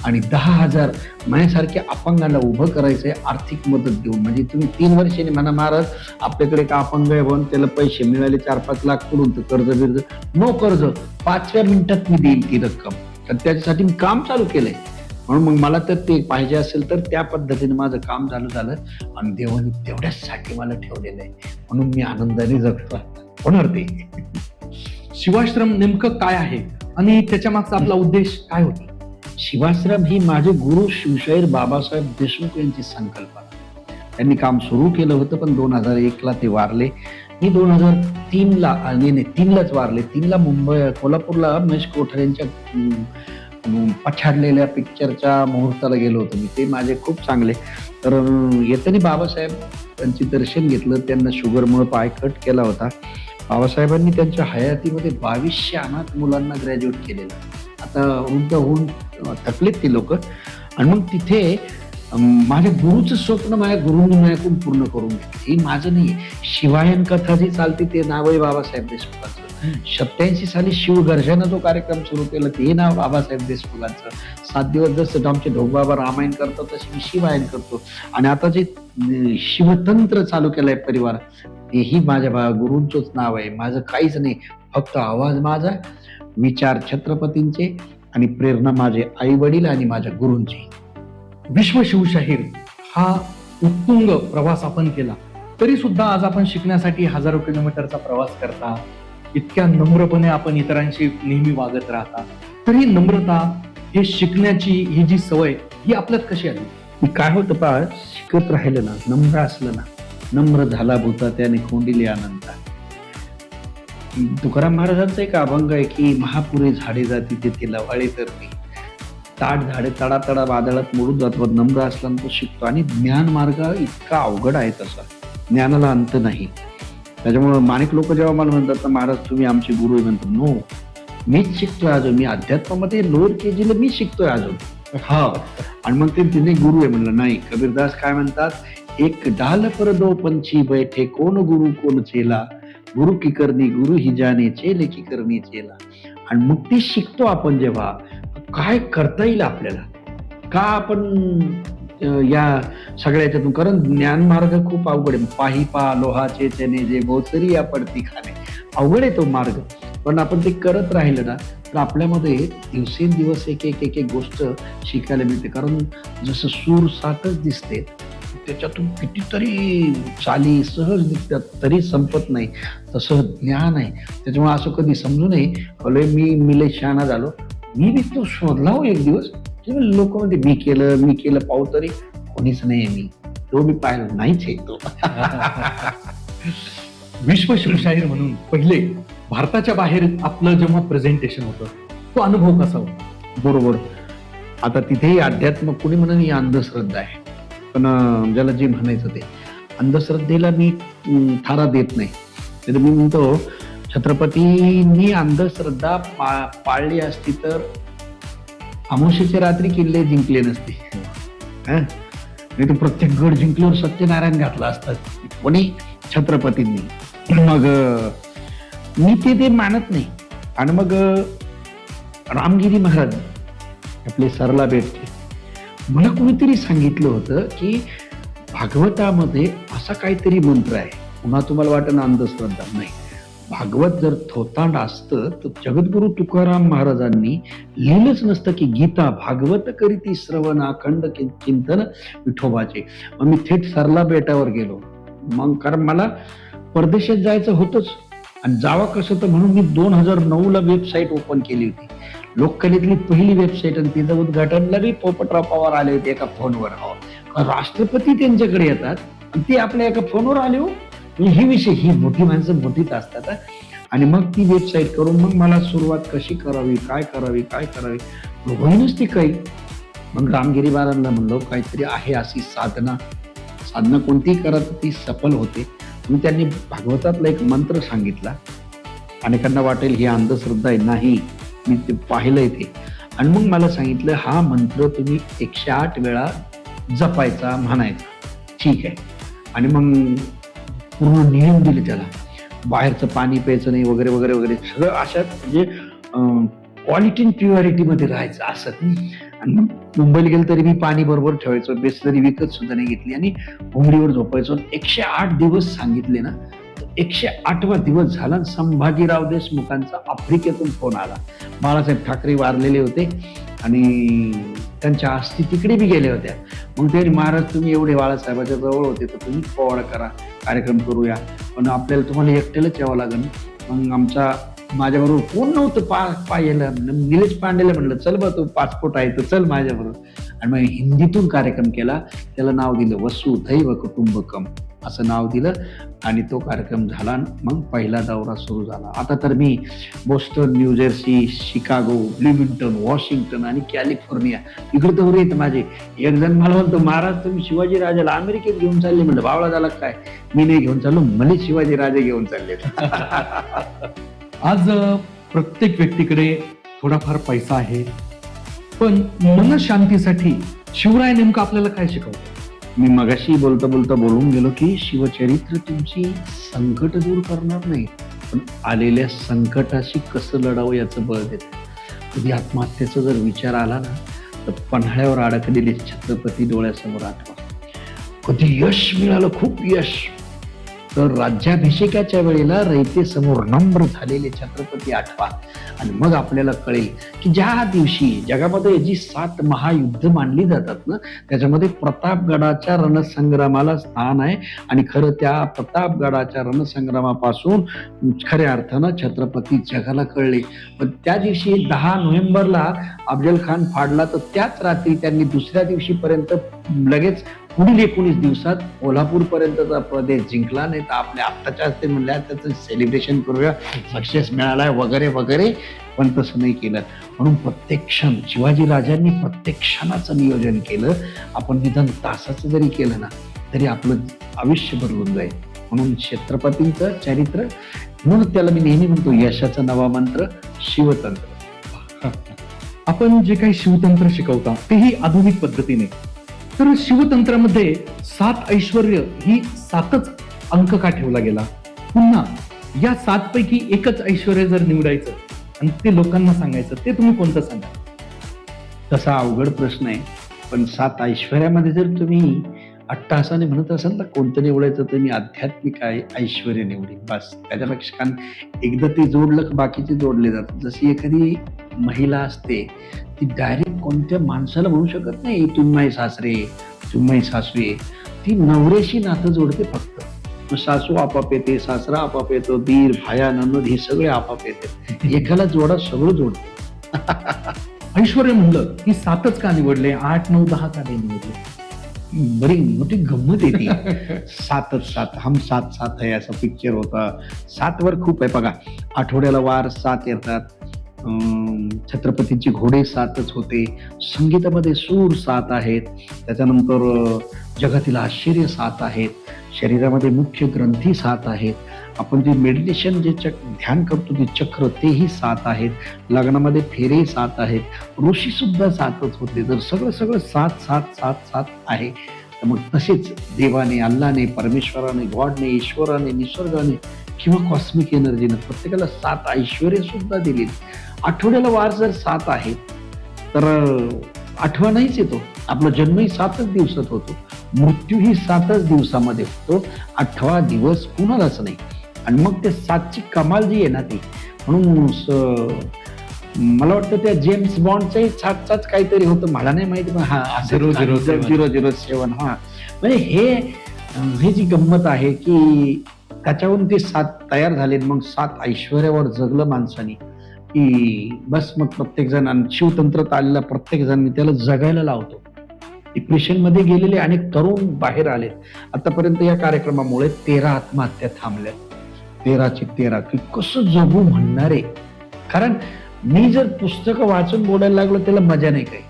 आणि 10,000 माझ्यासारख्या अपंगांना उभं करायचंय आर्थिक मदत देऊन. म्हणजे तुम्ही 3 वर्षांनी म्हणा महाराज आपल्याकडे का अपंग आहे म्हणून त्याला पैसे मिळाले 4-5 लाख कडून, तर कर्ज नो कर्ज, 5व्या मिनिटात मी देईल ती रक्कम. तर त्याच्यासाठी मी काम चालू केलंय. म्हणून मग मला तर ते पाहिजे असेल तर त्या पद्धतीने माझं काम झालं. आणि देवाने तेवढ्यासाठी मला ठेवलेलं आहे, म्हणून मी आनंदाने जगतो. होणार ते. शिवाश्रम नेमकं काय आहे आणि त्याच्या मागचा आपला उद्देश काय होता? शिवाश्रम ही माझे गुरु शिवशाहीर बाबासाहेब देशमुख यांची संकल्पना. त्यांनी काम सुरू केलं होतं, पण 2001ला ते वारले. मी 2003ला 3लाच वारले. 3ला मुंबई कोल्हापूरला महेश कोठारे यांच्या पछाडलेल्या पिक्चरच्या मुहूर्ताला गेलो होतो मी. ते माझे खूप चांगले. तर येताना बाबासाहेब त्यांचे दर्शन घेतलं. त्यांना शुगरमुळे पाय कट केला होता. बाबासाहेबांनी त्यांच्या हयातीमध्ये 2200 अनाथ मुलांना ग्रॅज्युएट केलेलं. आता वृद्ध होऊन थकलेत ती लोक. आणि मग तिथे माझ्या गुरुचं स्वप्न माझ्या गुरुंनी माझ्याकडून पूर्ण करून घेतलं. हे माझं नाही. शिवायन कथा जी चालते ते नाव आहे बाबासाहेब देशमुखांचं. 87 साली शिवगर्जना जो कार्यक्रम सुरू केला ते नाव बाबासाहेब देशमुखांचं. 7 दिवस जसं आमचे ढोकबाबा रामायण करतो तसे मी शिवायन करतो. आणि आता जे शिवतंत्र चालू केलंय परिवार तेही माझ्या गुरूंचंच नाव आहे. माझं काहीच नाही, फक्त आवाज माझा, विचार छत्रपतींचे आणि प्रेरणा माझे आई वडील आणि माझ्या गुरूंची. विश्व शिवशाहीर हा उत्तुंग प्रवास आपण केला, तरी सुद्धा आज आपण शिकण्यासाठी हजारो किलोमीटरचा प्रवास करता. इतक्या नम्रपणे आपण इतरांशी नेहमी वागत राहता. तरी नम्रता, हे शिकण्याची ही जी सवय, ही आपल्यात कशी आली? काय होतं पहा, शिकत राहिलं ना, नम्र असलं ना, नम्र झाला भूता त्याने खोंडिले अनंता. तुकाराम महाराजांचा एक अभंग आहे की महापुरे झाडे जाती तेथे लवाळे तरती, ताट झाडे तडा तडा वादळात मोडून जातात. नम्र असल्यानं तो शिकतो. आणि ज्ञान मार्ग इतका अवघड आहे तसा, ज्ञानाला अंत नाही. त्याच्यामुळे माणिक लोक जेव्हा मला म्हणतात ना महाराज तुम्ही आमचे गुरु आहे, म्हणतो नो, मीच शिकतोय अजून. मी अध्यात्मामध्ये लोअर केजीला मी शिकतोय अजून. हा. आणि मग ते तिने गुरु आहे म्हणलं. नाही, कबीरदास काय म्हणतात, एक डाल पर दो पंछी बैठे, कोण गुरु कोण चेला, गुरु की करणी गुरु ही जाने, चेले की करणी चेला. आणि मग ते शिकतो आपण जेव्हा, काय करता येईल आपल्याला, का आपण या सगळ्या याच्यातून. कारण ज्ञान मार्ग खूप अवघड आहे. पाही पा लोहाचे चने जे बोचरी या पडती खाणे, अवघड आहे तो मार्ग. पण आपण ते करत राहिलं ना तर आपल्यामध्ये दिवसेंदिवस एक एक एक एक गोष्ट शिकायला मिळते. कारण जसं सूर सातच दिसते त्याच्यातून कितीतरी चाली सहज निघतात तरी संपत नाही, तसं ज्ञान आहे. त्याच्यामुळे असं कधी समजू नये मी लय शहाणा झालो, मी तो शोधला हो एक दिवस. लोक म्हणते मी केलं पाहू, तरी कोणीच नाही मी तो, मी पाहिलं नाहीच आहे तो. विश्व शिवशाहीर म्हणून पहिले भारताच्या बाहेर आपलं जेव्हा प्रेझेंटेशन होतं, तो अनुभव कसा होता? बरोबर. आता तिथेही अध्यात्म कोणी म्हणून ही अंधश्रद्धा आहे, पण ज्याला जे म्हणायचं ते अंधश्रद्धेला मी थारा देत नाही. तर मी म्हणतो छत्रपतींनी अंधश्रद्धा पाळली असती तर अमावस्येच्या रात्री किल्ले जिंकले नसते. नाही तर प्रत्येक गड जिंकल्यावर सत्यनारायण घातला असतात कोणी, छत्रपतींनी. मग मी ते मानत नाही. आणि मग रामगिरी महाराज आपले सरला भेटले. मला कोणीतरी सांगितलं होतं की भागवतामध्ये असा काहीतरी मंत्र आहे. पुन्हा तुम्हाला वाटतं ना अंधश्रद्धा, नाही. भागवत जर थोतांड असतं तर जगद्गुरु तुकाराम महाराजांनी लिहिलंच नसतं की गीता भागवत करीती श्रवण अखंड चिंतन विठोबाचे. मग मी थेट सरला बेटावर गेलो. मग कारण मला परदेशात जायचं होतंच, आणि जावं कसं तर म्हणून मी 2009ला वेबसाईट ओपन केली होती, लोककलेतली पहिली वेबसाईट. आणि तिचं उद्घाटनला बी पोपटराव पवार आले होते एका फोनवर. राष्ट्रपती त्यांच्याकडे येतात आणि ते आपल्या एका फोनवर आले हो. ही विषय, ही मोठी माणसं मोठीच असतात. आणि मग ती वेबसाईट करून मग मला सुरुवात कशी करावी, काय करावी होईनच ती काही. मग रामगिरी महाराजांना म्हणलो काहीतरी आहे अशी साधना कोणतीही करत ती सफल होते. मग त्यांनी भागवतातला एक मंत्र सांगितला. अनेकांना वाटेल ही अंधश्रद्धा आहे, नाही, मी ते पाहिलंय ते. आणि मग मला सांगितलं हा मंत्र तुम्ही 108 वेळा जपायचा, म्हणायचा. ठीक आहे. आणि मग पूर्ण नियम दिले त्याला, बाहेरचं पाणी प्यायचं नाही वगैरे वगैरे वगैरे, सगळं अशात म्हणजे क्वालिटी आणि प्युरिटी मध्ये राहायचं असं. आणि मग मुंबईला गेलं तरी मी पाणी बरोबर ठेवायचो, बिसलरी विकत सुद्धा नाही घेतली, आणि घोंगडीवर झोपायचो. 108 दिवस सांगितले ना, 108वा दिवस झाला. संभाजीराव देशमुखांचा आफ्रिकेतून फोन आला. बाळासाहेब ठाकरे वारलेले होते आणि त्यांच्या अस्थी तिकडे बी गेल्या होत्या. मग ते महाराज तुम्ही एवढे बाळासाहेबाच्या जवळ होते तर तुम्ही पोवाडा करा, कार्यक्रम करूया, पण आपल्याला तुम्हाला एकट्यालाच यावं लागेल. मग माझ्याबरोबर कोण नव्हतं पाहायला. निलेश पांडेला म्हणलं चल बा तू पासपोर्ट आहे तर चल माझ्याबरोबर. आणि मग हिंदीतून कार्यक्रम केला. त्याला नाव दिलं वसुधैव कुटुंबकम असं नाव दिलं. आणि तो कार्यक्रम झाला. मग पहिला दौरा सुरू झाला. आता तर मी बोस्टन, न्यूजर्सी, शिकागो, ब्लिमिंग्टन, वॉशिंग्टन आणि कॅलिफोर्निया इकडे दौरे येत माझे. एक जण मला म्हणतो महाराज तुम्ही शिवाजी राजाला अमेरिकेत घेऊन चालले. म्हणलं बावळा झाला काय, मी नाही घेऊन चाललो, मला शिवाजी राजे घेऊन चालले. आज प्रत्येक व्यक्तीकडे थोडाफार पैसा आहे, पण मनशांतीसाठी शिवराय नेमकं आपल्याला काय शिकवतो? मी मगाशी बोलता बोलता बोलून गेलो की शिवचरित्र तुमची संकट दूर करणार नाही, पण आलेल्या संकटाशी कसं लढावं याचं बळ देत. कधी आत्महत्येचा जर विचार आला ना, तर पन्हाळ्यावर अडकलेले छत्रपती डोळ्यासमोर आठवा. कधी यश मिळालं, खूप यश, तर राज्याभिषेकाच्या वेळेला रयतेसमोर नम्र झालेले छत्रपती आठवा. आणि मग आपल्याला कळेल की ज्या दिवशी जगामध्ये जी 7 महायुद्ध मानली जातात ना, त्याच्यामध्ये प्रतापगडाच्या रणसंग्रामाला स्थान आहे. आणि खरं त्या प्रतापगडाच्या रणसंग्रामापासून खऱ्या अर्थानं छत्रपती जगाला कळले. पण त्या दिवशी 10 नोव्हेंबरला अफजल खान फाडला, तर त्याच रात्री त्यांनी दुसऱ्या दिवशीपर्यंत लगेच पुढील 19 दिवसात कोल्हापूर पर्यंतचा प्रदेश जिंकला. नाही तर आपल्या आत्ताच्या हस्ते म्हणल्या त्याचं सेलिब्रेशन करूया, सक्सेस मिळालाय वगैरे वगैरे, पण तसं नाही केलं. म्हणून प्रत्येक क्षण शिवाजी राजांनी प्रत्येक क्षणाचं नियोजन केलं. आपण निदान तासाचं जरी केलं ना, तरी आपलं आयुष्य बदलून जाईल. म्हणून छत्रपतींचं चरित्र, म्हणून त्याला मी नेहमी म्हणतो यशाचा नवा मंत्र शिवतंत्र. आपण जे काही शिवतंत्र शिकवता तेही आधुनिक पद्धतीने, तर शिवतंत्रामध्ये 7 ऐश्वर्य ही 7च अंक का ठेवला गेला? पुन्हा या 7 पैकी एकच ऐश्वर्य जर निवडायचं आणि ते लोकांना सांगायचं, ते तुम्ही कोणतं सांगा? तसा अवघड प्रश्न आहे, पण 7 ऐश्वर्यामध्ये जर तुम्ही अट्टहासाने म्हणत असाल तर कोणतं निवडायचं, तर मी आध्यात्मिक ऐश्वर्य निवडीन बस. त्याच्यापेक्षा, कारण एकदा ते जोडलं की बाकीचे जोडले जातात. जशी एखादी महिला असते, ती डायरेक्ट कोणत्या माणसाला म्हणू शकत नाही तुम्ही सासरे, तुम्ही सासवे. ती नवऱ्याशी नातं जोडते फक्त. मग सासू आपाप येते, सासरा आपाप येतो, दीर, भाया, ननद हे सगळे आपाप येते. एकाला जोडा सगळं जोडते. ऐश्वर्य म्हणलं की 7च का निवडले? 8, 9, 10 का नाही निवडले? बरी मोठी गंमत येते. 7च 7, हम 7 7 है असा पिक्चर होता. 7 वर खूप आहे बघा. आठवड्याला वार 7 येतात. छत्रपतींची घोडे 7च होते. संगीतामध्ये सूर 7 आहेत. त्याच्यानंतर जगातील आश्चर्य 7 आहेत. शरीरामध्ये मुख्य ग्रंथी 7 आहेत. आपण जे मेडिटेशन जे ध्यान करतो ते चक्र तेही 7 आहेत. लग्नामध्ये फेरे 7 आहेत. ऋषी सुद्धा 7च होते. तर सगळं 7 7 7 7 आहे. तर मग तसेच देवाने, अल्लाने, परमेश्वराने, गॉडने, ईश्वराने, निसर्गाने किंवा कॉस्मिक एनर्जीने प्रत्येकाला 7 ऐश्वर्य सुद्धा दिली. आठवड्याला वार जर 7 आहे तर 8वा नाहीच येतो. आपला जन्मही 7च दिवसात होतो, मृत्यूही 7च दिवसामध्ये होतो. 8वा दिवस कुणालाच नाही. आणि मग ते 7ची कमाल जी आहे ना ती, म्हणून मला वाटतं त्या जेम्स बॉन्डचंही 7च काहीतरी होतं, मला नाही माहिती, पण हा 007. हा म्हणजे हे जी गंमत आहे की त्याच्यावरून ते 7 तयार झाले. मग 7 ऐश्वर्यावर जगलं माणसाने की बस. मग प्रत्येक जण शिवतंत्रात आलेला प्रत्येक जण मी त्याला जगायला लावतो. डिप्रेशन मध्ये गेलेले अनेक तरुण बाहेर आले. आतापर्यंत या कार्यक्रमामुळे 13 आत्महत्या थांबल्या. 13ची 13 की कसं जगू म्हणणारे. कारण मी जर पुस्तकं वाचून बोलायला लागलो त्याला मजा नाही काही.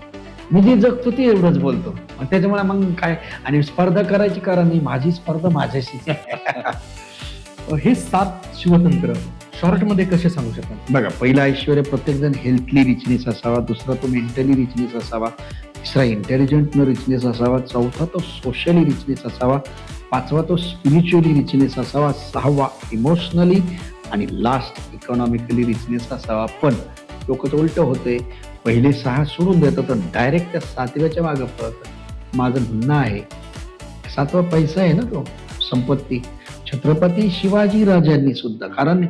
मी जे जगतो ते एवढंच बोलतो. त्याच्यामुळे मग काय, आणि स्पर्धा करायची कारण नाही, माझी स्पर्धा माझ्याशीच. हे 7 शिवतंत्र शॉर्ट मध्ये कसे सांगू शकाल? बघा, पहिला ऐश्वर्य प्रत्येक जण हेल्थली रिचनेस असावा. दुसरा तो मेंटली रिचनेस असावा. तिसरा इंटेलिजंट रिचनेस असावा. चौथा तो सोशली रिचनेस असावा. 5वा तो स्पिरिच्युअली रिचनेस असावा. 6वा इमोशनली, आणि लास्ट इकॉनॉमिकली रिचनेस असावा. पण लोकच उलट होते, पहिले 6 सोडून देतात तर डायरेक्ट त्या 7व्याच्या मागे पळतात. माझं म्हणणं आहे 7वा पैसा आहे ना, तो संपत्ती. छत्रपती शिवाजी राजांनी सुद्धा, कारण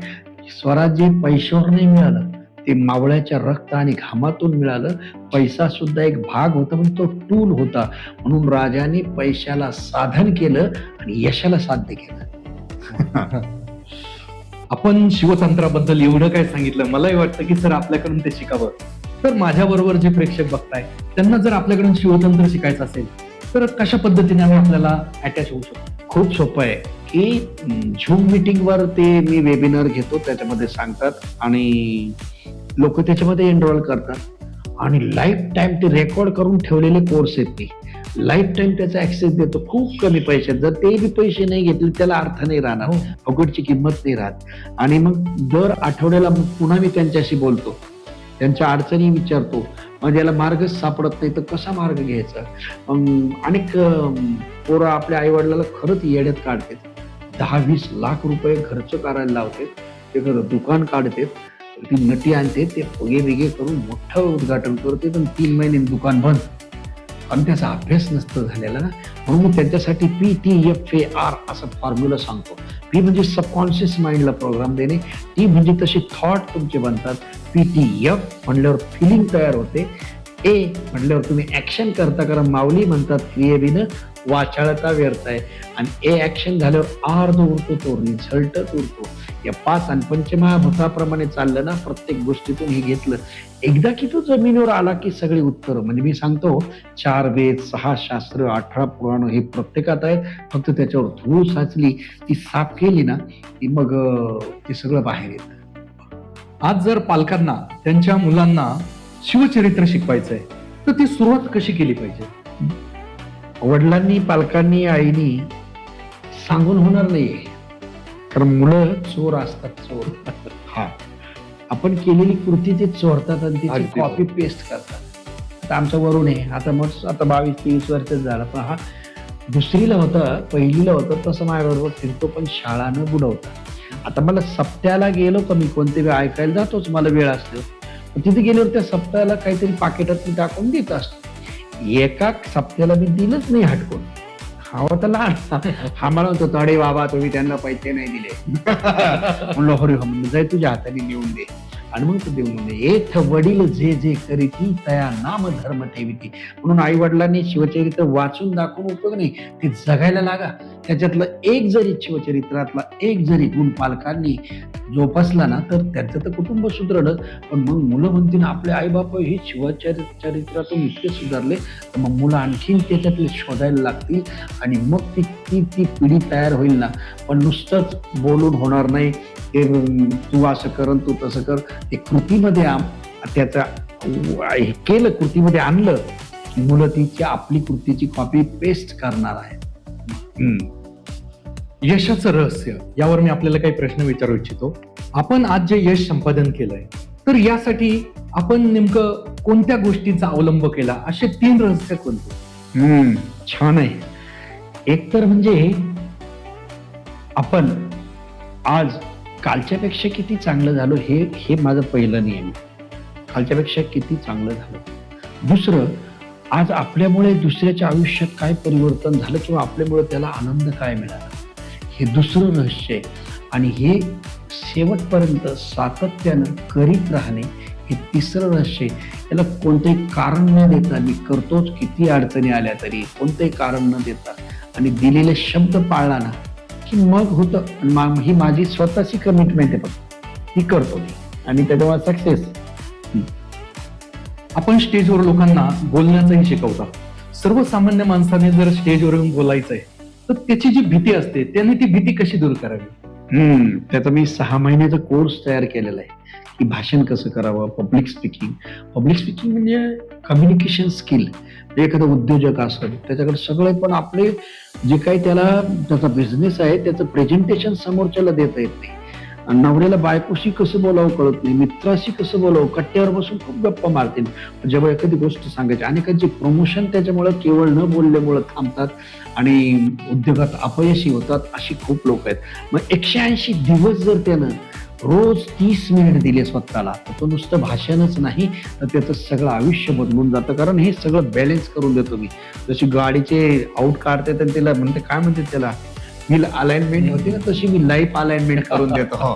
स्वराज्य पैशावर नाही मिळालं, ते मावळ्याच्या रक्त आणि घामातून मिळालं. पैसा सुद्धा एक भाग होता, पण तो टूल होता. म्हणून राजाने पैशाला साधन केलं आणि यशाला साध्य केलं. आपण शिवतंत्राबद्दल एवढं काय सांगितलं, मलाही वाटतं की सर आपल्याकडून ते शिकावं. तर माझ्या बरोबर जे प्रेक्षक बघताय त्यांना जर आपल्याकडून शिवतंत्र शिकायचं असेल तर कशा पद्धतीने आम्ही आपल्याला अटॅच होऊ शकतो? खूप सोपं आहे की झूम मीटिंगवर ते मी वेबिनार घेतो, त्याच्यामध्ये सांगतात आणि लोक त्याच्यामध्ये एनरोल करतात. आणि लाईफ टाईम ते रेकॉर्ड करून ठेवलेले कोर्स आहेत. ते लाईफ टाईम त्याचा ऍक्सेस देतो खूप कमी पैशात. जर ते बी पैसे नाही घेतले त्याला अर्थ नाही राहणार, फुकटची किंमत नाही राहत. आणि मग दर आठवड्याला पुन्हा मी त्यांच्याशी बोलतो, त्यांच्या अडचणी विचारतो. मग याला मार्गच सापडत नाही तर कसा मार्ग घ्यायचा. अनेक पोरं आपल्या आई वडिलाला खरंच येड्यात काढतात. 10-20 लाख रुपये खर्च करायला लावते, एखादं दुकान काढते, ती नटी आणते, ते फुगे बिगे करून मोठं उद्घाटन करते, पण 3 महिने दुकान बंद. आणि त्याचा अभ्यास नसतं झालेला ना. म्हणून मी त्यांच्यासाठी PTFAR असा फॉर्म्युला सांगतो. P म्हणजे सबकॉन्शियस माइंडला प्रोग्राम देणे, T म्हणजे तसे थॉट तुमचे बनतात, PTF म्हणल्यावर फिलिंग तयार होते, A म्हटल्यावर तुम्ही ऍक्शन करता, कारण माऊली म्हणतात क्रियेविनं वाचाळता व्यर्थ आहे. आणि A ऍक्शन झाल्यावर R जो उरतो तो रिझल्टच उरतो. या 5 आणि पंचमहाभूताप्रमाणे चाललं ना, प्रत्येक गोष्टीतून हे घेतलं एकदा की तो जमिनीवर आला की सगळी उत्तरं, म्हणजे मी सांगतो 4 वेद, 6 शास्त्र, 18 पुराण हे प्रत्येकात आहेत. फक्त त्याच्यावर धूळ साचली, ती साफ केली ना, की मग ते सगळं बाहेर येतं. आज जर पालकांना त्यांच्या मुलांना शिवचरित्र शिकवायचंय तर ती सुरुवात कशी केली पाहिजे? वडिलांनी, पालकांनी, आईनी सांगून होणार नाहीये, कारण मुलं चोर असतात, चोर. हा, आपण केलेली कृती ते चोरतात आणि त्याची अगदी कॉपी पेस्ट करतात. आता आमचा वरुण आहे, आता मग आता 22-23 वर्षाचा झाला, पण हा 2रीला होता, 1लीला होता, तसं माझ्याबरोबर फिरतो, पण शाळा न बुडवता. आता मला सप्त्याला गेलो का मी कोणते वेळ ऐकायला जातोच, मला वेळ असतो. तिथे गेल्यावर त्या सप्त्याला काहीतरी पाकिटात मी टाकून देत असतो. एका सप्त्याला मी दिलंच नाही हटकून. हा होता लहान, हा मला म्हणतो, अरे बाबा तुम्ही त्यांना पैसे नाही दिले. म्हणलं अरे म्हणलं, जाय तुझ्या हाताने लिहून दे. आणि मग तो देऊन दे. एथ वडील जे जे करीती तया नाम धर्म ठेविती. म्हणून आई वडिलांनी शिवचरित्र वाचून दाखवून उपयोग नाही, ते जगायला लागा. त्याच्यातलं एक जरी शिवचरित्रातला एक जरी गुण पालकांनी जोपासला ना, तर त्यांचं तर कुटुंब सुधारलं. पण मग मुलं म्हणतील आपले आई बाप हे शिवचरित्रातून इतके सुधारले, तर मग मुलं आणखीन त्याच्यातले शोधायला लागतील आणि मग ती पिढी तयार होईल ना. पण नुसतंच बोलून होणार नाही, ते तू असं कर तू तसं कर, ते कृतीमध्ये त्याचा हे केलं, कृतीमध्ये आणलं, मुलं तिची आपली कृतीची कॉपी पेस्ट करणार आहे. यशाचं रहस्य यावर मी आपल्याला काही प्रश्न विचारू इच्छितो. आपण आज जे यश संपादन केलंय, तर यासाठी आपण नेमकं कोणत्या गोष्टींचा अवलंब केला, असे 3 रहस्य कोणते? छान आहे. एक तर म्हणजे आपण आज कालच्यापेक्षा किती चांगलं झालो, हे माझं पहिलं नियम. कालच्यापेक्षा किती चांगलं झालं. दुसरं, आज आपल्यामुळे दुसऱ्याच्या आयुष्यात काय परिवर्तन झालं किंवा आपल्यामुळे त्याला आनंद काय मिळाला, हे दुसरं रहस्य आहे. आणि हे शेवटपर्यंत सातत्यानं करीत राहणे हे तिसरं रहस्य आहे. याला कोणतेही कारण न देता मी करतोच, किती अडचणी आल्या तरी कोणतेही कारण न देता, आणि दिलेले शब्द पाळला ना की मग होतं. ही माझी स्वतःची कमिटमेंट आहे, फक्त ती करतो मी आणि त्याच्यामुळे सक्सेस. आपण स्टेजवर लोकांना बोलण्याचंही शिकवता. सर्वसामान्य माणसाने जर स्टेजवर येऊन बोलायचंय तर त्याची जी भीती असते, त्याने ती भीती कशी दूर करावी? त्याचा मी 6 महिन्याचा कोर्स तयार केलेला आहे की भाषण कसं करावं, पब्लिक स्पीकिंग म्हणजे कम्युनिकेशन स्किल. एखादा उद्योजक असेल त्याच्याकडे सगळे, पण आपले जे काही त्याचा बिझनेस आहे त्याचं प्रेझेंटेशन समोरच्याला देता येत नाही. नवऱ्याला बायकोशी कसं बोलावं कळत नाही, मित्राशी कसं बोलावं, कट्ट्यावर बसून खूप गप्पा मारतील जेव्हा एखादी गोष्ट सांगायची. अनेकांची प्रमोशन त्याच्यामुळे केवळ न बोलल्यामुळे थांबतात आणि उद्योगात अपयशी होतात, अशी खूप लोक आहेत. मग 180 दिवस जर त्यानं रोज 30 मिनिट दिले स्वतःला, तर तो नुसतं भाषणच नाही, तर त्याचं सगळं आयुष्य बदलून जातं. कारण हे सगळं बॅलन्स करून देतो मी. जशी गाडीचे आउट काढते तर त्याला काय म्हणते त्याला व्हील अलाइनमेंट होती ना, तशी मी लाईफ अलाइनमेंट करून देतो.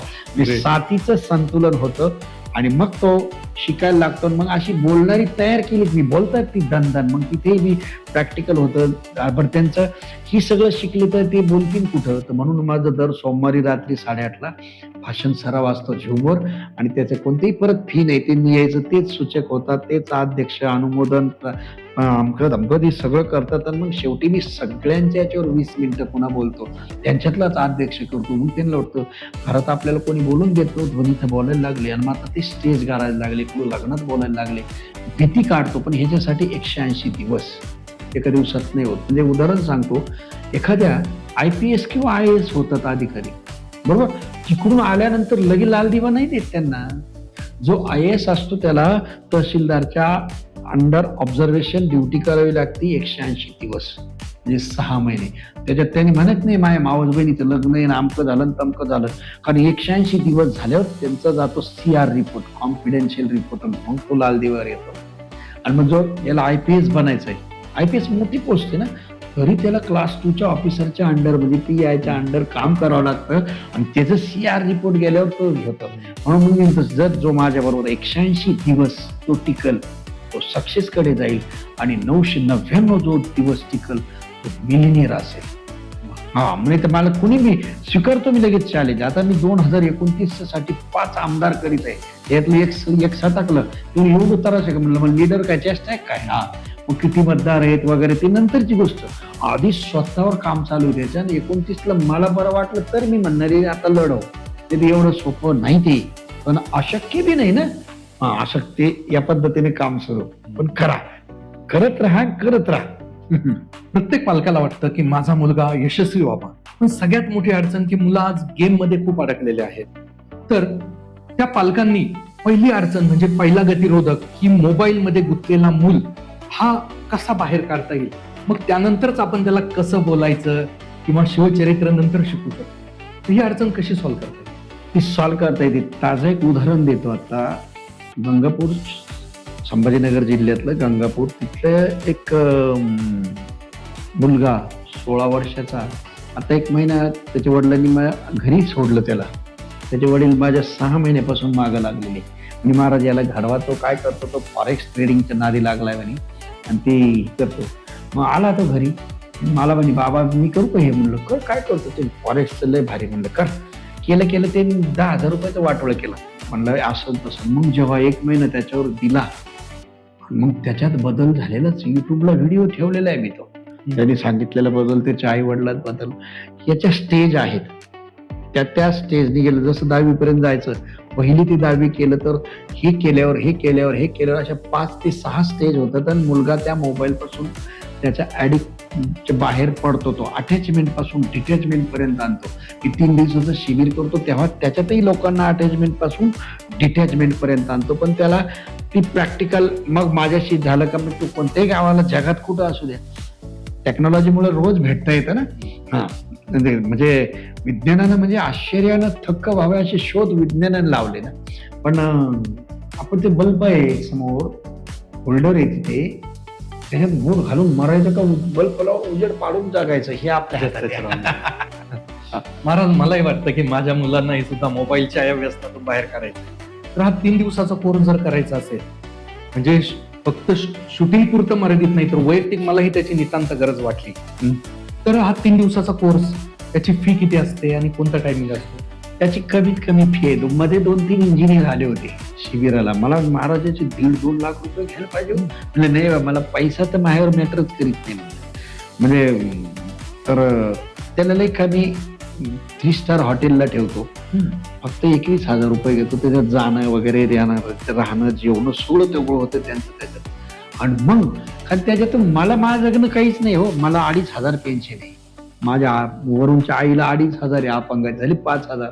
साथीचं संतुलन होतं आणि मग तो शिकायला लागतो. मग अशी बोलणारी तयार केली मी, बोलतात ती दणदण, मग तिथे मी प्रॅक्टिकल होतं. बरं, त्यांचं ही सगळं शिकले तर ते बोलतील कुठं. तर म्हणून माझं दर सोमवारी रात्री 8:30ला भाषण सराव असतो झूमवर, आणि त्याचं कोणतेही परत फी नाही. ते मी यायचं, तेच सूचक होतात, तेच अध्यक्ष, अनुमोदन, धमकं सगळं करतात. आणि मग शेवटी मी सगळ्यांच्या याच्यावर 20 मिनिटं पुन्हा बोलतो, त्यांच्यातलाच अध्यक्ष करतो. मग त्यांना वाटतं घरात आपल्याला कोणी बोलून देतो, ध्वनीत बोलायला लागले, आणि मग आता ते स्टेज गारायला लागले, पुढे लग्नात बोलायला लागले, भीती काढतो. पण ह्याच्यासाठी 180 दिवस एका दिवसात नाही होत. म्हणजे उदाहरण सांगतो, एखाद्या IPS किंवा IAS होतात अधिकारी, बरोबर, तिकडून आल्यानंतर लगे लाल दिवा नाही देत त्यांना. जो IAS असतो त्याला तहसीलदारच्या अंडर ऑब्झर्वेशन ड्युटी करावी लागते 180 दिवस, म्हणजे 6 महिने. त्याच्यात त्यांनी म्हणत नाही माझ्या मावस बहिणीचं लग्न आहे, आमकं झालं तमकं झालं, कारण 180 दिवस झाल्यावर त्यांचा जातो CR रिपोर्ट, कॉन्फिडेन्शियल रिपोर्ट, मग तो लाल दिवार येतो. आणि मग जो याला IPS बनायचं आहे, IPS मोठी पोस्ट आहे ना, तरी त्याला क्लास 2च्या ऑफिसरच्या अंडरमध्ये PIच्या अंडर काम करावं लागतं आणि त्याचं CR रिपोर्ट गेल्यावर तो होतं. म्हणून मी म्हणतो, जर जो माझ्याबरोबर 180 दिवस तो टिकल तो सक्सेसकडे जाईल आणि 999 जो दिवस टिकल तो मिलिनियर असेल. हा म्हणजे तर मला कुणी मी स्वीकारतो, मी लगेच चॅलेंज. आता मी 2029 साठी 5 आमदार करीत आहे, यातलं एक सटकलं, तुम्ही एवढं तरास आहे का म्हणलं, मग लीडर काय चेष्टा आहे काय? हा मग किती मतदार आहेत वगैरे ती नंतरची गोष्ट, आधी स्वतःवर काम चालू द्यायचं. आणि 29ला मला बरं वाटलं तर मी म्हणणार आहे आता लढव. ते एवढं सोपं नाही, ते पण अशक्य बी नाही ना. हा अशक्य या पद्धतीने काम सुरू, पण करा, करत राहा, करत राहा. प्रत्येक पालकाला वाटतं की माझा मुलगा यशस्वी व्हावा, पण सगळ्यात मोठी अडचण की मुलं आज गेम मध्ये खूप अडकलेले आहेत. तर त्या पालकांनी पहिली अडचण म्हणजे पहिला गतिरोधक की मोबाईल मध्ये गुंतलेला मूल हा कसा बाहेर काढता येईल, मग त्यानंतरच आपण त्याला कसं बोलायचं किंवा शिवचरित्र नंतर शिकू शकतो, ही अडचण कशी सॉल्व्ह करता येईल? ती सॉल्व्ह करता येते. ताजं एक उदाहरण देतो. आता गंगापूर, संभाजीनगर जिल्ह्यातलं गंगापूर, तिथलं एक मुलगा 16 वर्षाचा, आता 1 महिना त्याच्या वडिलांनी घरी सोडलं त्याला. त्याचे वडील माझ्या 6 महिन्यापासून मागं लागलेले, आणि महाराज याला घडवा, तो काय करतो, तो फॉरेक्स ट्रेडिंगच्या नादी लागलाय म्हणे आणि ते करतो. मग आला तो घरी, मला म्हणे बाबा मी करू का हे? म्हणलं कर, काय करतो ते? फॉरेक्सचं लय भारी. म्हणलं कर. केलं ते 10,000 रुपयाचं वाटोळं केलं. म्हणलं असं तसं. मग जेव्हा 1 महिना त्याच्यावर दिला, मग त्याच्यात बदल झालेलाच. युट्यूबला व्हिडिओ ठेवलेला आहे मी तो, त्यांनी सांगितलेला बदल, त्याच्या आई वडिलात बदल, याच्या स्टेज आहेत. त्या स्टेजने गेलं. जसं 10वी पर्यंत जायचं, पहिली ते 10वी केलं तर हे केल्यावर अशा 5 ते 6 स्टेज होतात. आणि मुलगा त्या मोबाईल पासून त्याच्या ऍडिक्ट बाहेर पडतो. तो अटॅचमेंट पासून डिटॅचमेंट पर्यंत आणतो. मी 3 दिवसाचं शिबिर करतो, तेव्हा त्याच्यातही लोकांना अटॅचमेंट पासून डिटॅचमेंट पर्यंत आणतो. पण त्याला ती प्रॅक्टिकल, मग माझ्याशी झालं का, मग तू कोणत्याही गावाला जगात कुठं असू द्या, टेक्नॉलॉजीमुळे रोज भेटता येतं ना. हा म्हणजे विज्ञानानं, म्हणजे आश्चर्यानं थक्क व्हावे असे शोध विज्ञानानं लावले ना. पण आपण ते बल्ब आहे समोर, होल्डर आहे तिथे, त्याच्यात मूळ घालून मरायचं का बल्बला उजेड पाडून जगायचं, हे आपल्या हातात आहे. महाराज मलाही वाटतं की माझ्या मुलांनाही सुद्धा मोबाईलच्या या व्यसनातून बाहेर काढायचं. तर हा 3 दिवसाचा कोर्स जर करायचा असेल, म्हणजे फक्त शूटिंग पुरतं मर्यादित नाही, तर वैयक्तिक मलाही त्याची नितांत गरज वाटली, तर हा 3 दिवसाचा कोर्स, त्याची फी किती असते आणि कोणता टायमिंग असतो? त्याची कमीत कमी फी आहे. मध्ये 2-3 इंजिनियर आले होते शिबिराला. मला महाराजाचे 1.5-2 लाख रुपये घ्यायला पाहिजे. म्हणजे नाही बा, मला पैसा तर माझ्यावर मॅटरच करीत नाही. म्हणजे तर त्याला लई कमी 3 स्टार हॉटेलला ठेवतो, फक्त 21,000 रुपये घेतो. त्याच्यात जाणं वगैरे, राहणं, जेवणं सगळं तेवढं होतं त्यांचं त्याच्यात. आणि मग कारण त्याच्यातून मला माझं जगणं काहीच नाही हो. मला 2,500 पेन्शन आहे. माझ्या वरूनच्या आईला 2,500 आहे, अपंगाची झाली 5,000,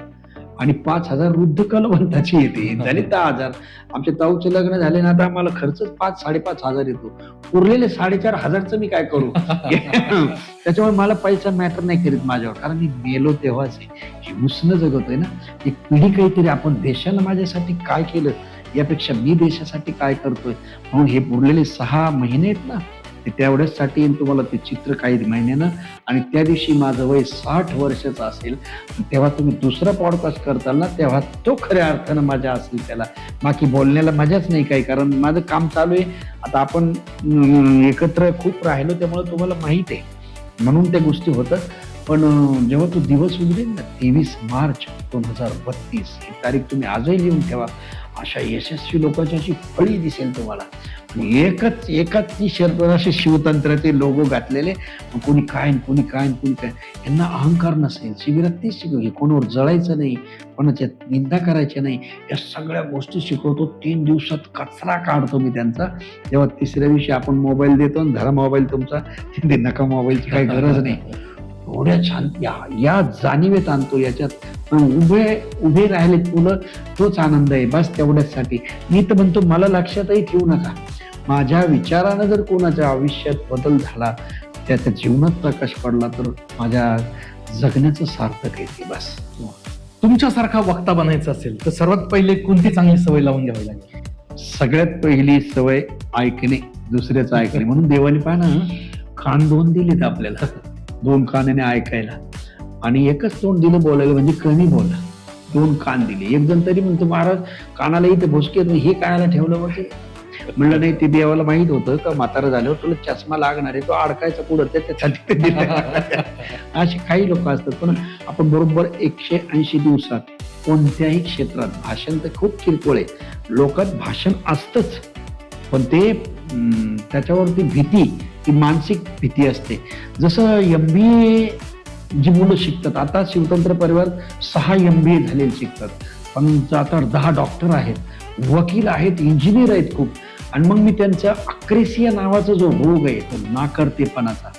आणि 5,000 वृद्ध कलवंताची येते, झाले 10,000. आमच्या ताऊचे लग्न झाले ना, आता आम्हाला खर्चच 5,000-5,500 येतो. उरलेले 4,500चं मी काय करू? त्याच्यामुळे मला पैसा मॅटर नाही करीत माझ्यावर, कारण मी मेलो तेव्हाच आहे. हिंसनं जगतोय ना, एक पिढी काहीतरी आपण देशानं माझ्यासाठी काय केलं यापेक्षा मी देशासाठी काय करतोय, म्हणून हे उरलेले 6 महिने आहेत ना, ते तेवढ्याचसाठी येईल तुम्हाला ते चित्र काही महिन्यानं. आणि त्या दिवशी माझं वय 60 वर्षाचं असेल, तेव्हा तुम्ही दुसरा पॉडकास्ट करताल ना, तेव्हा तो खऱ्या अर्थानं मजा असेल त्याला. बाकी बोलण्याला मजाच नाही काही, कारण माझं काम चालू आहे. आता आपण एकत्र खूप राहिलो, त्यामुळे तुम्हाला माहित आहे, म्हणून त्या गोष्टी होतात. पण जेव्हा तो दिवस उजडेल ना, 23 मार्च 2032 ही तारीख तुम्ही आजही लिहून ठेवा. अशा यशस्वी लोकांची अशी फळी दिसेल तुम्हाला. एकाच ती शर्त, असे शिवतंत्राचे लोगो घातलेले, कोणी काय यांना अहंकार नसेल. शिबिरात तेच शिकव, कोणावर जळायचं नाही, कोणाच्या निंदा करायच्या नाही, या सगळ्या गोष्टी शिकवतो. 3 दिवसात कचरा काढतो मी त्यांचा. तेव्हा 3ऱ्या दिवशी आपण मोबाईल देतो, धरा मोबाईल तुमचा, ते नका, मोबाईलची काही गरज नाही. एवढ्या छान या जाणीवेत आणतो. याच्यात उभे राहिले मुलं, तोच आनंद आहे. बस तेवढ्यासाठी मी तर म्हणतो, मला लक्षातही ठेवू नका. माझ्या विचारानं जर कोणाच्या आयुष्यात बदल झाला, त्याच्या जीवनात प्रकाश पडला, तर माझ्या जगण्याचं सार्थक आहे ते बस. तुमच्यासारखा वक्ता बनायचं असेल तर सर्वात पहिले कोणती चांगली सवय लावून घ्यावी लागेल? सगळ्यात पहिली सवय ऐकणे, दुसऱ्याचं ऐकणे. म्हणून देवाने पाहा ना, कान दोन दिलेत आपल्याला, दोन कानाने ऐकायला, आणि एकच तोंड दिलं बोलायला, म्हणजे कमी बोला. दोन कान दिले. एक जण तरी म्हणतो, महाराज कानाला इथे भोसके, हे कानाला ठेवलं म्हणजे. म्हणलं नाही, ते देवाला माहित होतं का म्हातारा झाल्यावर तुला चष्मा लागणार आहे, तो अडकायचा पुढं, त्याच्यासाठी ते दिलं. असे काही लोक असतात. पण आपण बरोबर 180 दिवसात कोणत्याही क्षेत्रात, भाषण तर खूप किरकोळ आहे, लोकात भाषण असतंच, पण ते त्याच्यावरती भीती, ती मानसिक भीती असते. जसं MBA जी मुलं शिकतात, आता शिवतंत्र परिवार 6 MBA झालेले शिकतात, पण आता 10 डॉक्टर आहेत, वकील आहेत, इंजिनियर आहेत खूप. आणि मग मी त्यांचा अक्रेसिया नावाचा जो रोग आहे, तो नाकर्तेपणाचा,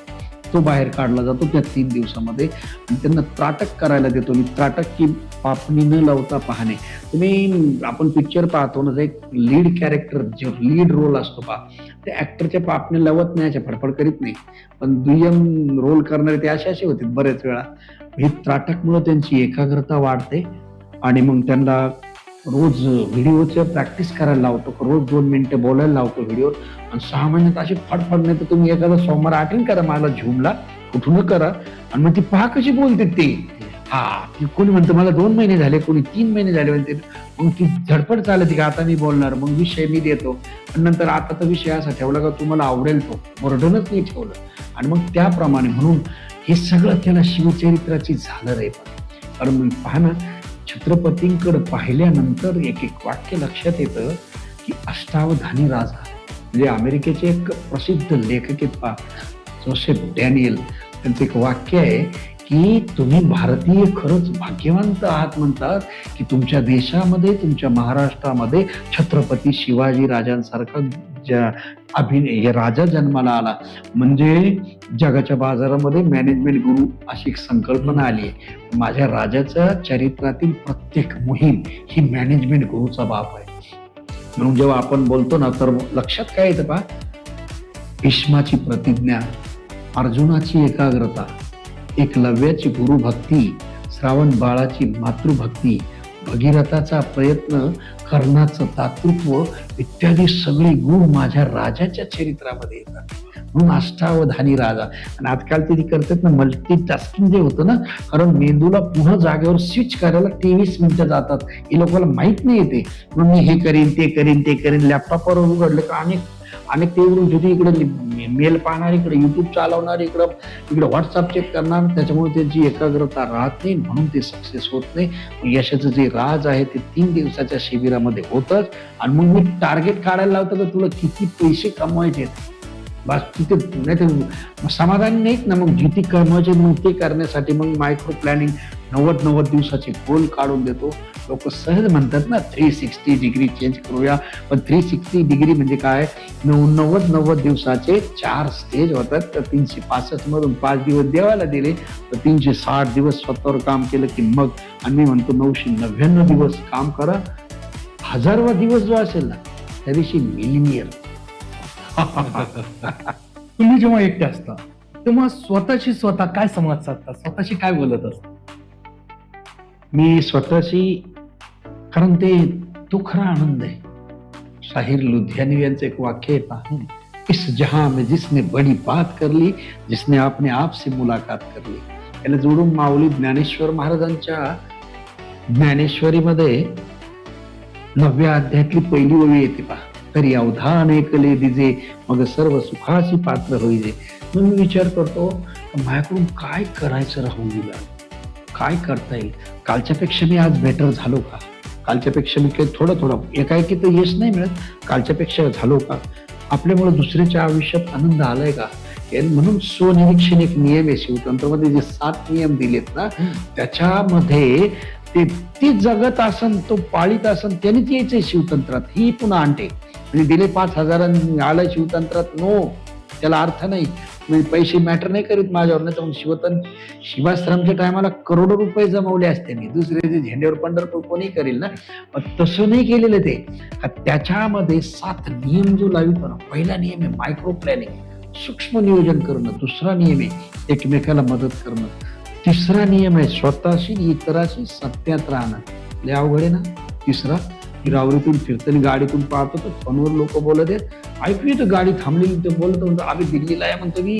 तो बाहेर काढला जातो त्या 3 दिवसामध्ये, आणि त्यांना त्राटक करायला देतो. मी त्राटक की पापणी न लावता पाहणे. तुम्ही, आपण पिक्चर पाहतो ना, एक लीड कॅरेक्टर, जो लीड रोल असतो पहा, ते ऍक्टरच्या पापणे लावत नाही, फडफड करीत नाही, पण दुय्यम रोल करणारे ते असे होते बरेच वेळा. हे त्राटकमुळे त्यांची एकाग्रता वाढते, आणि मग त्यांना रोज व्हिडिओचं प्रॅक्टिस करायला लावतो, रोज 2 मिनिटं बोलायला लावतो व्हिडिओ, आणि 6 महिन्यात अशी फडफड. नाही तर तुम्ही एखादा सोमवार अटेंड करा मला झूमला, कुठून करा, आणि मग ती पहा कशी बोलते ते. कोणी म्हणतं मला 2 महिने झाले, कोणी 3 महिने झाले म्हणते. मग ती झडपड चालते की आता मी बोलणार, मग विषय मी देतो, आणि नंतर आता तर विषय असा ठेवला का तुम्हाला आवडेल तो, वर्णनच नाही ठेवलं, आणि मग त्याप्रमाणे. म्हणून हे सगळं त्याला शिवचरित्राची झालर आहे. कारण पहा ना, छत्रपतींकडे पाहिल्यानंतर एक वाक्य लक्षात येतं की अष्टावधानी राजा, म्हणजे अमेरिकेचे एक प्रसिद्ध लेखक आहेत पहा, जोसेफ डॅनियल, त्यांचं एक वाक्य आहे की तुम्ही भारतीय खरंच भाग्यवंत आहात, म्हणतात की तुमच्या देशामध्ये, तुमच्या महाराष्ट्रामध्ये छत्रपती शिवाजी राजांसारखा हे राजा जन्माला आला. म्हणजे जगाच्या बाजारामध्ये मॅनेजमेंट गुरु अशी एक संकल्पना आली आहे. माझ्या राजाच्या चरित्रातील प्रत्येक मोहीम ही मॅनेजमेंट गुरुचा बाप आहे. म्हणून जेव्हा आपण बोलतो ना, तर लक्षात काय येतं पहा, भीष्माची प्रतिज्ञा, अर्जुनाची एकाग्रता, एकलव्याची गुरुभक्ती, श्रावण बाळाची मातृभक्ती, भगीरथाचा प्रयत्न, कर्णाचं दातृत्व, इत्यादी सगळे गुण माझ्या राजाच्या चरित्रामध्ये येतात. म्हणून अष्टावधानी राजा. आणि आजकाल ते करतात ना, मल्टीटास्किंग जे होतं ना, कारण मेंदूला पुन्हा जागेवर स्विच करायला 23 मिनिटं जातात. हे लोकांना माहित नाही येते. म्हणून मी हे करीन, ते करीन, ते करीन. लॅपटॉपवर उघडलं का अनेक ते उघडून ठेवते, इकडे मेल पाहणार, इकडे युट्यूब चालवणार, इकडे व्हॉट्सअप चेक करणार. त्याच्यामुळे त्यांची एकाग्रता राहत नाही, म्हणून ते सक्सेस होत नाही. यशाचं जे राज आहे ते 3 दिवसाच्या शिबिरामध्ये होतच. आणि मग मी टार्गेट काढायला लावतो का तुला किती पैसे कमवायचे, बस तिथे नाही तर समाधान नाहीत ना. मग जिथे कमवायचे मग ते करण्यासाठी मग मायक्रो प्लॅनिंग 90 दिवसाचे गोल काढून देतो. लोक सहज म्हणतात ना 360 डिग्री चेंज करूया, पण 360 डिग्री म्हणजे काय, 90 दिवसाचे 4 स्टेज होतात. तर 365 मधून 5 दिवस देवाला दिले, तर 360 दिवस स्वतःवर काम केलं की मग. आणि मी म्हणतो 999 दिवस काम करा, 1000वा दिवस जो असेल ना त्या दिवशी मिलिनियर. तुम्ही जेव्हा एकटे असता तेव्हा स्वतः काय संवाद साधता, स्वतःशी काय बोलत असता? मी स्वतःशी, कारण तो खरा आनंद आहे. शाहीर लुधियानवी यांचं एक वाक्य आहे पहा, इस जहां में जिसने बड़ी बात कर ली, जिसने अपने आप से मुलाकात कर ली. याला जोडून माऊली ज्ञानेश्वर महाराजांच्या ज्ञानेश्वरीमध्ये 9व्या अध्यायातली पहिली ओळी येते पहा, तरी अवधान ऐकले दिजे, मग सर्व सुखाची पात्र होईजे. मग मी विचार करतो माझ्याकडून काय करायचं राहून गेलं, काय करता येईल, कालच्यापेक्षा मी आज बेटर झालो का, कालच्यापेक्षा मी काही थोडं एकाएकी तर यश नाही मिळत, कालच्यापेक्षा झालो का, आपल्यामुळे दुसऱ्याच्या आयुष्यात आनंद आलाय का. म्हणून स्वनिरीक्षण एक नियम आहे शिवतंत्रामध्ये, जे 7 नियम दिलेत ना, त्याच्यामध्ये ते जगत असन, तो पाळीत असन, त्यानेच यायचंय शिवतंत्रात. ही पुन्हा आणते म्हणजे दिले 5000 आलं शिवतंत्रात, नो, त्याला अर्थ नाही. म्हणजे पैसे मॅटर नाही करीत माझ्यावर, नाही तर मग शिवाश्रमच्या टायमाला करोडो रुपये जमवले असते मी. दुसरे जे झेंड्यावर पंढरपूर कोणी करेल ना, तसं नाही केलेलं ते. त्याच्यामध्ये 7 नियम जो लावितो ना, पहिला नियम आहे मायक्रो प्लॅनिंग, सूक्ष्म नियोजन करणं. दुसरा नियम आहे एकमेकाला मदत करणं. तिसरा नियम आहे स्वतःशी इतराशी सत्यात राहणं. लय अवघड आहे ना. तिसरा, रावरीतून फिरताना गाडीतून पाहतो तर फोनवर लोक बोलत आहेत, ऐकू येतं गाडी थांबलेली, ते बोलत म्हणतो आम्ही दिल्लीला आहे म्हणतो मी,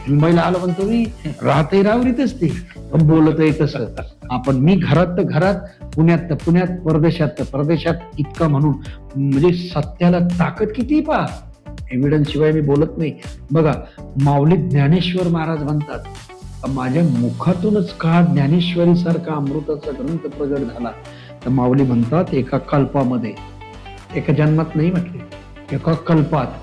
मुंबईला आलो म्हणतो मी, राहते रावरीतच ते, पण बोलत आहे तसं. आपण मी घरात तर घरात, पुण्यात तर पुण्यात, परदेशात तर परदेशात, इतका म्हणून म्हणजे सत्याला ताकद किती पहा. एव्हिडन्स शिवाय मी बोलत नाही. बघा, माऊली ज्ञानेश्वर महाराज म्हणतात, माझ्या मुखातूनच का ज्ञानेश्वरी सारखा अमृताचा ग्रंथ प्रगट झाला. तर माऊली म्हणतात, एका कल्पामध्ये, एका जन्मात नाही म्हटले, एका कल्पात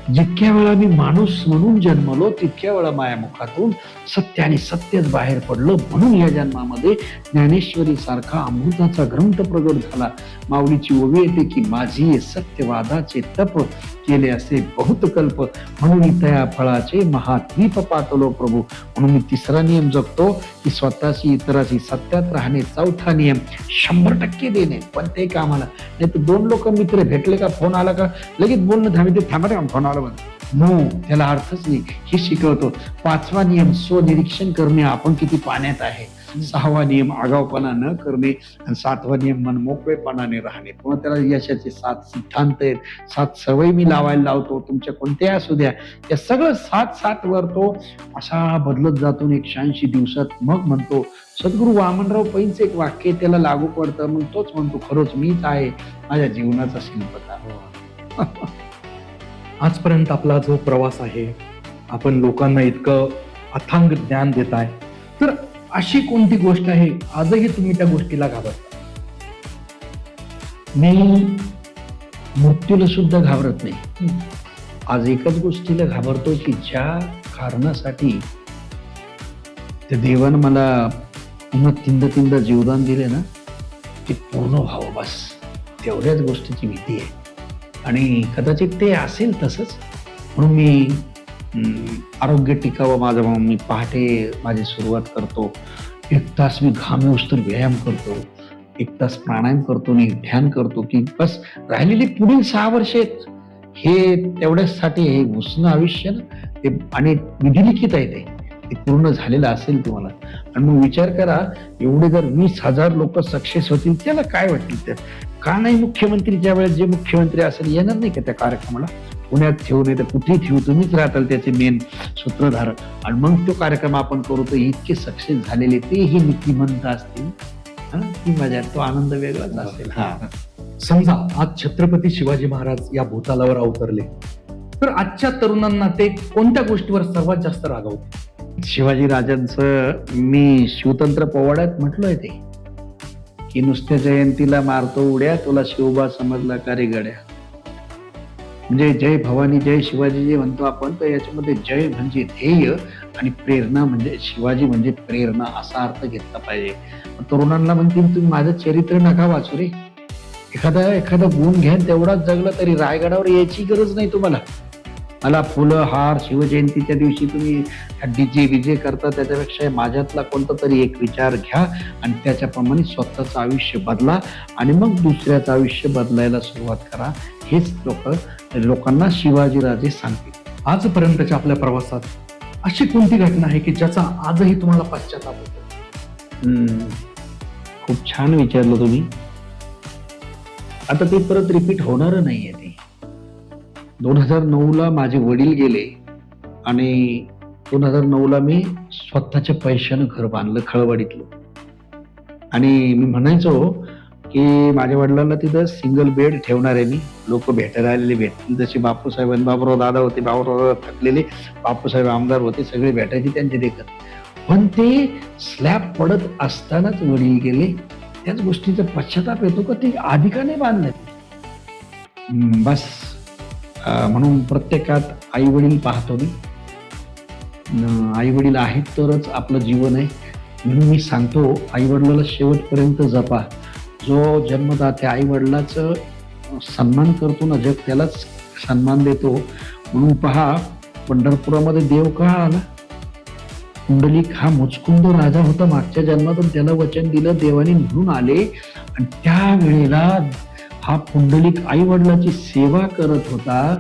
जितक्या वेळा मी माणूस म्हणून जन्मलो, तितक्या वेळा माझ्या मुखातून सत्य आणि सत्यच बाहेर पडलं. म्हणून या जन्मामध्ये ज्ञानेश्वरी सारखा अमृताचा ग्रंथ प्रगट झाला. माऊलीची ओवी येते की माझी सत्यवादाचे तप केले असे बहुत कल्प, म्हणून त्या फळाचे महाद्वीप पातलो प्रभू. म्हणून मी तिसरा नियम जगतो की स्वतःशी इतराशी सत्यात राहणे. चौथा नियम 100% देणे कोणत्याही कामाला. नाही तर 2 लोक मित्र भेटले का, फोन आला का लगेच बोलणं थांबते, थांबा का फोन आला नो, त्याला अर्थच नाही. हे शिकवतो. 5वा नियम स्वनिरीक्षण करणे, आपण किती पाण्यात आहे. 6वा नियम आगाऊपणा न करणे. आणि 7वा नियम मन मोकळेपणाने राहणे. पुन्हा त्याला यशाचे 7 सिद्धांत आहेत, 7 सवयी मी लावायला लावतो, तुमच्या कोणत्याही असू द्या. त्या सगळं 7 वर तो असा बदलत जातो 180 दिवसात. मग म्हणतो सद्गुरू वामनराव पैंचं एक वाक्य त्याला लागू पडतं. मग तोच म्हणतो, खरोच मीच आहे माझ्या जीवनाचा शिल्पकार. आजपर्यंत आपला जो प्रवास आहे, आपण लोकांना इतकं अथांग ज्ञान देताय, तर अशी कोणती गोष्ट आहे आजही तुम्ही त्या गोष्टीला घाबरता? मी मृत्यूला सुद्धा घाबरत नाही. आज एकच गोष्टीला घाबरतो की ज्या कारणासाठी त्या देवानं मला पुन्हा तीनदा जीवदान दिले ना, ते पूर्ण व्हावं, बस तेवढ्याच गोष्टीची भीती आहे. आणि कदाचित ते असेल तसंच, म्हणून मी आरोग्य टिकावं माझं, म्हणून मी पहाटे माझी सुरुवात करतो. 1 तास मी घाम येऊस्तर व्यायाम करतो, 1 तास प्राणायाम करतो आणि ध्यान करतो की बस राहिलेली पुढील 6 वर्ष आहेत हे तेवढ्यासाठी, हे घुसणं आयुष्य ना ते, आणि विधिलिखित आहे ते पूर्ण झालेलं असेल तुम्हाला. आणि मग विचार करा, एवढे जर 20,000 लोक सक्सेस होतील, त्याला काय वाटतील? त्या का नाही मुख्यमंत्रीच्या वेळेस जे मुख्यमंत्री असेल येणार नाही का त्या कार्यक्रमाला? पुण्यात ठेवू नाही तर कुठेही ठेवू, तुम्हीच राहताल त्याचे मेन सूत्रधारक. आणि मग तो कार्यक्रम आपण करू तर इतके सक्सेस झालेले तेही नीतिमंत असतील. ती मजा, तो आनंद वेगळाच असेल. समजा आज छत्रपती शिवाजी महाराज या भूतालावर अवतरले, तर आजच्या तरुणांना ते कोणत्या गोष्टीवर सर्वात जास्त रागावते? शिवाजी राजांचं मी शिवतंत्र पोवाड्यात म्हटलोय ते की नुसत्या जयंतीला मारतो उड्या, तुला शिवबा समजला का रे गड्या. म्हणजे जय भवानी जय शिवाजी जे म्हणतो आपण, तर याच्यामध्ये जय म्हणजे ध्येय आणि प्रेरणा म्हणजे शिवाजी म्हणजे प्रेरणा, असा अर्थ घेतला पाहिजे. तरुणांना म्हणतील तुम्ही माझं चरित्र नका वाचू रे, एखादा गुण घ्या, तेवढाच जगलं तरी रायगडावर यायची गरज नाही तुम्हाला. मला फुलं हार शिवजयंतीच्या दिवशी तुम्ही डीजे विजे करता, त्याच्यापेक्षा माझ्यातला कोणता तरी एक विचार घ्या आणि त्याच्याप्रमाणे स्वतःचं आयुष्य बदला आणि मग दुसऱ्याचं आयुष्य बदलायला सुरुवात करा. हेच लोकांना शिवाजीराजे सांगतील. आजपर्यंतच्या आपल्या प्रवासात अशी कोणती घटना आहे की ज्याचा आजही तुम्हाला पश्चाताप होतो? खूप छान विचारलं तुम्ही. आता ते परत रिपीट होणार नाहीये. ते 2009ला माझे वडील गेले आणि 2009ला मी स्वतःच्या पैशानं घर बांधलं खळवाडीतलं. आणि मी म्हणायचो की माझ्या वडिलांना तिथं सिंगल बेड ठेवणार आहे मी, लोक भेटायला आलेले भेटतील. जसे बापूसाहेब आणि बाबूराव दादा होते, बाबूराव थकलेले, बापूसाहेब आमदार होते, सगळे भेटायचे त्यांचे देखत. पण ते स्लॅब पडत असतानाच वडील गेले. त्याच गोष्टीचा पश्चाताप येतो का ते आधी का नाही बांधलं. बस म्हणून प्रत्येकात आई वडील पाहतो मी. आई वडील आहेत तरच आपलं जीवन आहे. म्हणून मी सांगतो, आई वडिलाला शेवटपर्यंत जपा. जो जन्मदात्या आई वडिलाचं सन्मान करतो ना जग, त्यालाच सन्मान देतो. म्हणून पहा, पंढरपुरामध्ये देव का आला? पुंडलिक हा मुचकुंद राजा होता मागच्या जन्मातून, त्याला वचन दिलं देवाने म्हणून आले. आणि त्यावेळेला हा पुंडलिक आई वडिलांची सेवा करत होता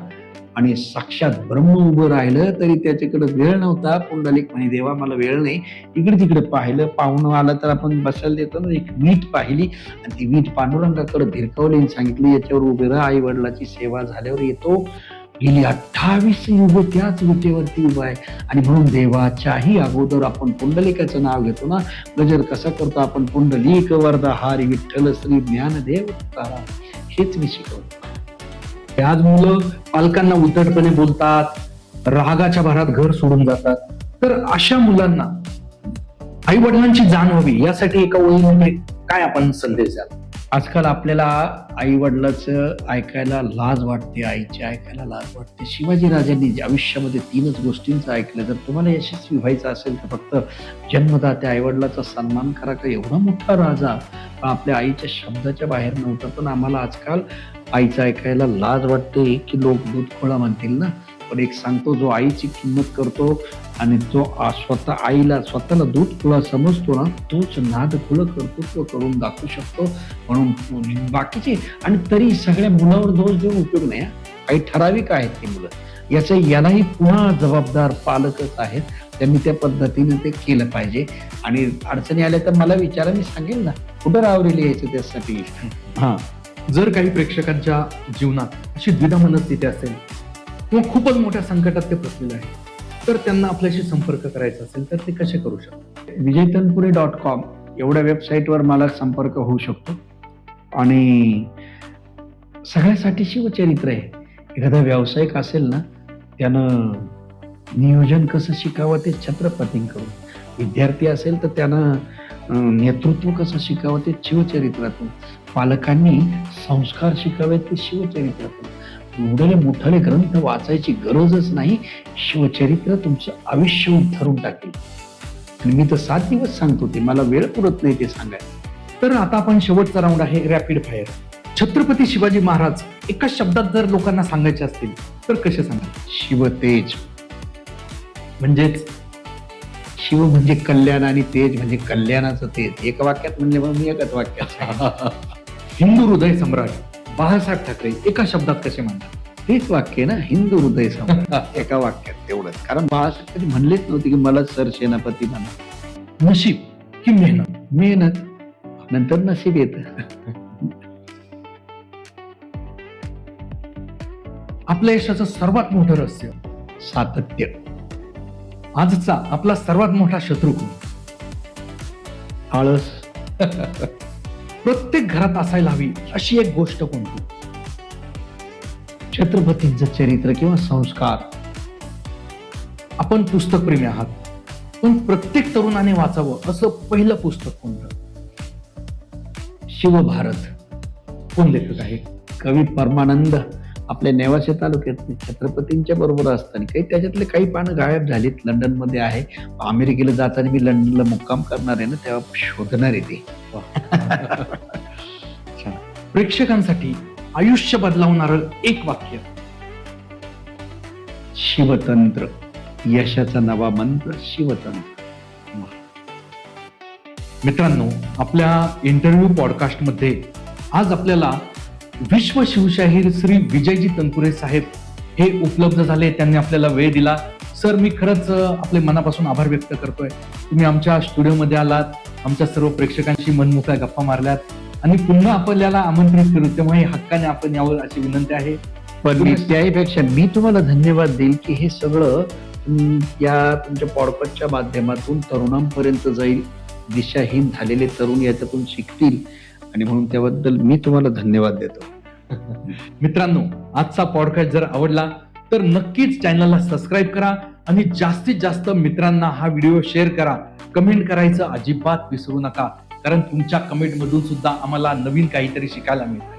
आणि साक्षात ब्रह्म उभं राहिलं तरी त्याच्याकडे वेळ नव्हता. पुंडलिक म्हणे देवा मला वेळ नाही. इकडे तिकडे पाहिलं, पाहुणं आलं तर आपण बसायला देतो ना, एक वीट पाहिली आणि ती वीट पांडुरंगाकडे भिरकावली आणि सांगितलं याच्यावर उभे राहा, आई वडिलाची सेवा झाल्यावर येतो. गेली 28 युग त्याच विटेवरती उभा आहे. आणि म्हणून देवाच्याही अगोदर आपण पुंडलिकाचं नाव घेतो ना. गजर कसा करतो आपण? पुंडलिक वरदा हारी विठ्ठल श्री ज्ञानदेव तुकाराम. हेच मी शिकवतो. आज मुलं पालकांना उद्धटपणे बोलतात, रागाच्या भरात घर सोडून जातात. तर अशा मुलांना आई वडिलांची जाण व्हावी यासाठी एका ओळीमध्ये काय आपण संदेश द्याल? आजकाल आपल्याला आई वडिलाचं ऐकायला लाज वाटते, आईची ऐकायला लाज वाटते. शिवाजी राजांनी आयुष्यामध्ये 3च गोष्टींचं ऐकलं. जर तुम्हाला यशस्वी व्हायचं असेल तर फक्त जन्मदात्या आई वडिलाचा सन्मान करा. का एवढा मोठा राजा आपल्या आईच्या शब्दाच्या बाहेर नव्हता. पण आम्हाला आजकाल आईचं ऐकायला लाज वाटते की लोक दूध खोळा म्हणतील ना. पण एक सांगतो, जो आईची किंमत करतो आणि जो स्वतः आईला स्वतःला दूध खुळा समजतो ना, तोच नाद खुळं कर्तृत्व करून दाखवू शकतो. म्हणून बाकीचे आणि तरी सगळ्या मुलावर दोष देऊन उपयोग नाही. काही ठराविक आहेत ती मुलं, यालाही पुन्हा जबाबदार पालकच आहेत. त्यांनी त्या पद्धतीने ते केलं पाहिजे. आणि अडचणी आल्या तर मला विचारा, मी सांगेल ना कुठं रावरेली यायचं त्यासाठी. जर काही प्रेक्षकांच्या जीवनात अशी द्विधा मनस्थिती असेल किंवा खूपच मोठ्या संकटात ते फसलेले आहे, तर त्यांना आपल्याशी संपर्क करायचा असेल तर ते कसे करू शकतात? विजयतनपुरे.com एवढ्या वेबसाईटवर मला संपर्क होऊ शकतो. आणि सगळ्यासाठी शिवचरित्र आहे. एखादा व्यावसायिक असेल ना, त्यानं नियोजन कसं शिकावं ते छत्रपतींकडून. विद्यार्थी असेल तर त्यानं नेतृत्व कसं शिकावं ते शिवचरित्रातून. पालकांनी संस्कार शिकावेत ते शिवचरित्रातून. एवढे मोठाले ग्रंथ वाचायची गरजच नाही. शिवचरित्र तुमचं आयुष्य उद्धरून टाकेल. आणि मी तर 7 दिवस सांगतो, ते मला वेळ पुरत नाही ते सांगायला. तर आता आपण शेवटचा राऊंड आहे रॅपिड फायर. छत्रपती शिवाजी महाराज एका शब्दात जर लोकांना सांगायचे असतील तर कसे सांगाल? शिवतेज. म्हणजेच शिव म्हणजे कल्याण आणि तेज म्हणजे कल्याणाचं तेज. एका वाक्यात म्हणले म्हणून मी एकच वाक्यात. हिंदू हृदय सम्राट बाळासाहेब ठाकरे एका शब्दात कसे म्हणतात? तेच वाक्य ना, हिंदू हृदय सम्राट. एका वाक्यात तेवढंच. कारण बाळासाहेब कधी म्हणलेच नव्हते की मला सरसेनापती म्हणा. नशीब की मेहनत? मेहनत नंतर नशीब येत. आपल्या यशाचं सर्वात मोठं रहस्य? सातत्य. आजचा आपला सर्वात मोठा शत्रू कोण? आळस. प्रत्येक घरात असायला हवी अशी एक गोष्ट कोणती? छत्रपतींचं चरित्र किंवा संस्कार. आपण पुस्तकप्रेमी आहात, पण प्रत्येक तरुणाने वाचावं असं पहिलं पुस्तक कोणतं? शिवभारत. कोण लेखक आहे? कवी परमानंद. आपल्या नेवासे तालुक्यात छत्रपतींच्या बरोबर असताना त्याच्यातले काही पानं गायब झालीत. लंडनमध्ये आहे. अमेरिकेला जाताना मी लंडनला मुक्काम करणार आहे ना, तेव्हा शोधणार आहे ते. प्रेक्षकांसाठी आयुष्य बदलावणारं एक वाक्य? शिवतंत्र. यशाचा नवा मंत्र शिवतंत्र. मित्रांनो, आपल्या इंटरव्ह्यू पॉडकास्टमध्ये आज आपल्याला विश्व शिवशाहीर श्री विजयजी तनपुरे साहेब हे उपलब्ध झाले. त्यांनी आपल्याला वेळ दिला. सर, मी खरंच आपले मनापासून आभार व्यक्त करतोय. तुम्ही आमच्या स्टुडिओमध्ये आलात, आमच्या सर्व प्रेक्षकांशी मनमोकळ्या गप्पा मारल्यात आणि पुन्हा आपल्याला आमंत्रित करू, त्यामुळे हक्काने आपण यावं अशी विनंती आहे. पण मी त्याहीपेक्षा मी तुम्हाला धन्यवाद देईल की हे सगळं या तुमच्या पॉडकास्टच्या माध्यमातून तरुणांपर्यंत जाईल. दिशाहीन झालेले तरुण याच्यातून शिकतील आणि म्हणून त्याबद्दल मी तुम्हाला धन्यवाद देतो. मित्रांनो, आजचा पॉडकास्ट जर आवडला तर नक्कीच चॅनलला सबस्क्राईब करा आणि जास्तीत जास्त मित्रांना हा व्हिडिओ शेअर करा. कमेंट करायचं अजिबात विसरू नका, कारण तुमच्या कमेंट मधून सुद्धा आम्हाला नवीन काहीतरी शिकायला मिळतं.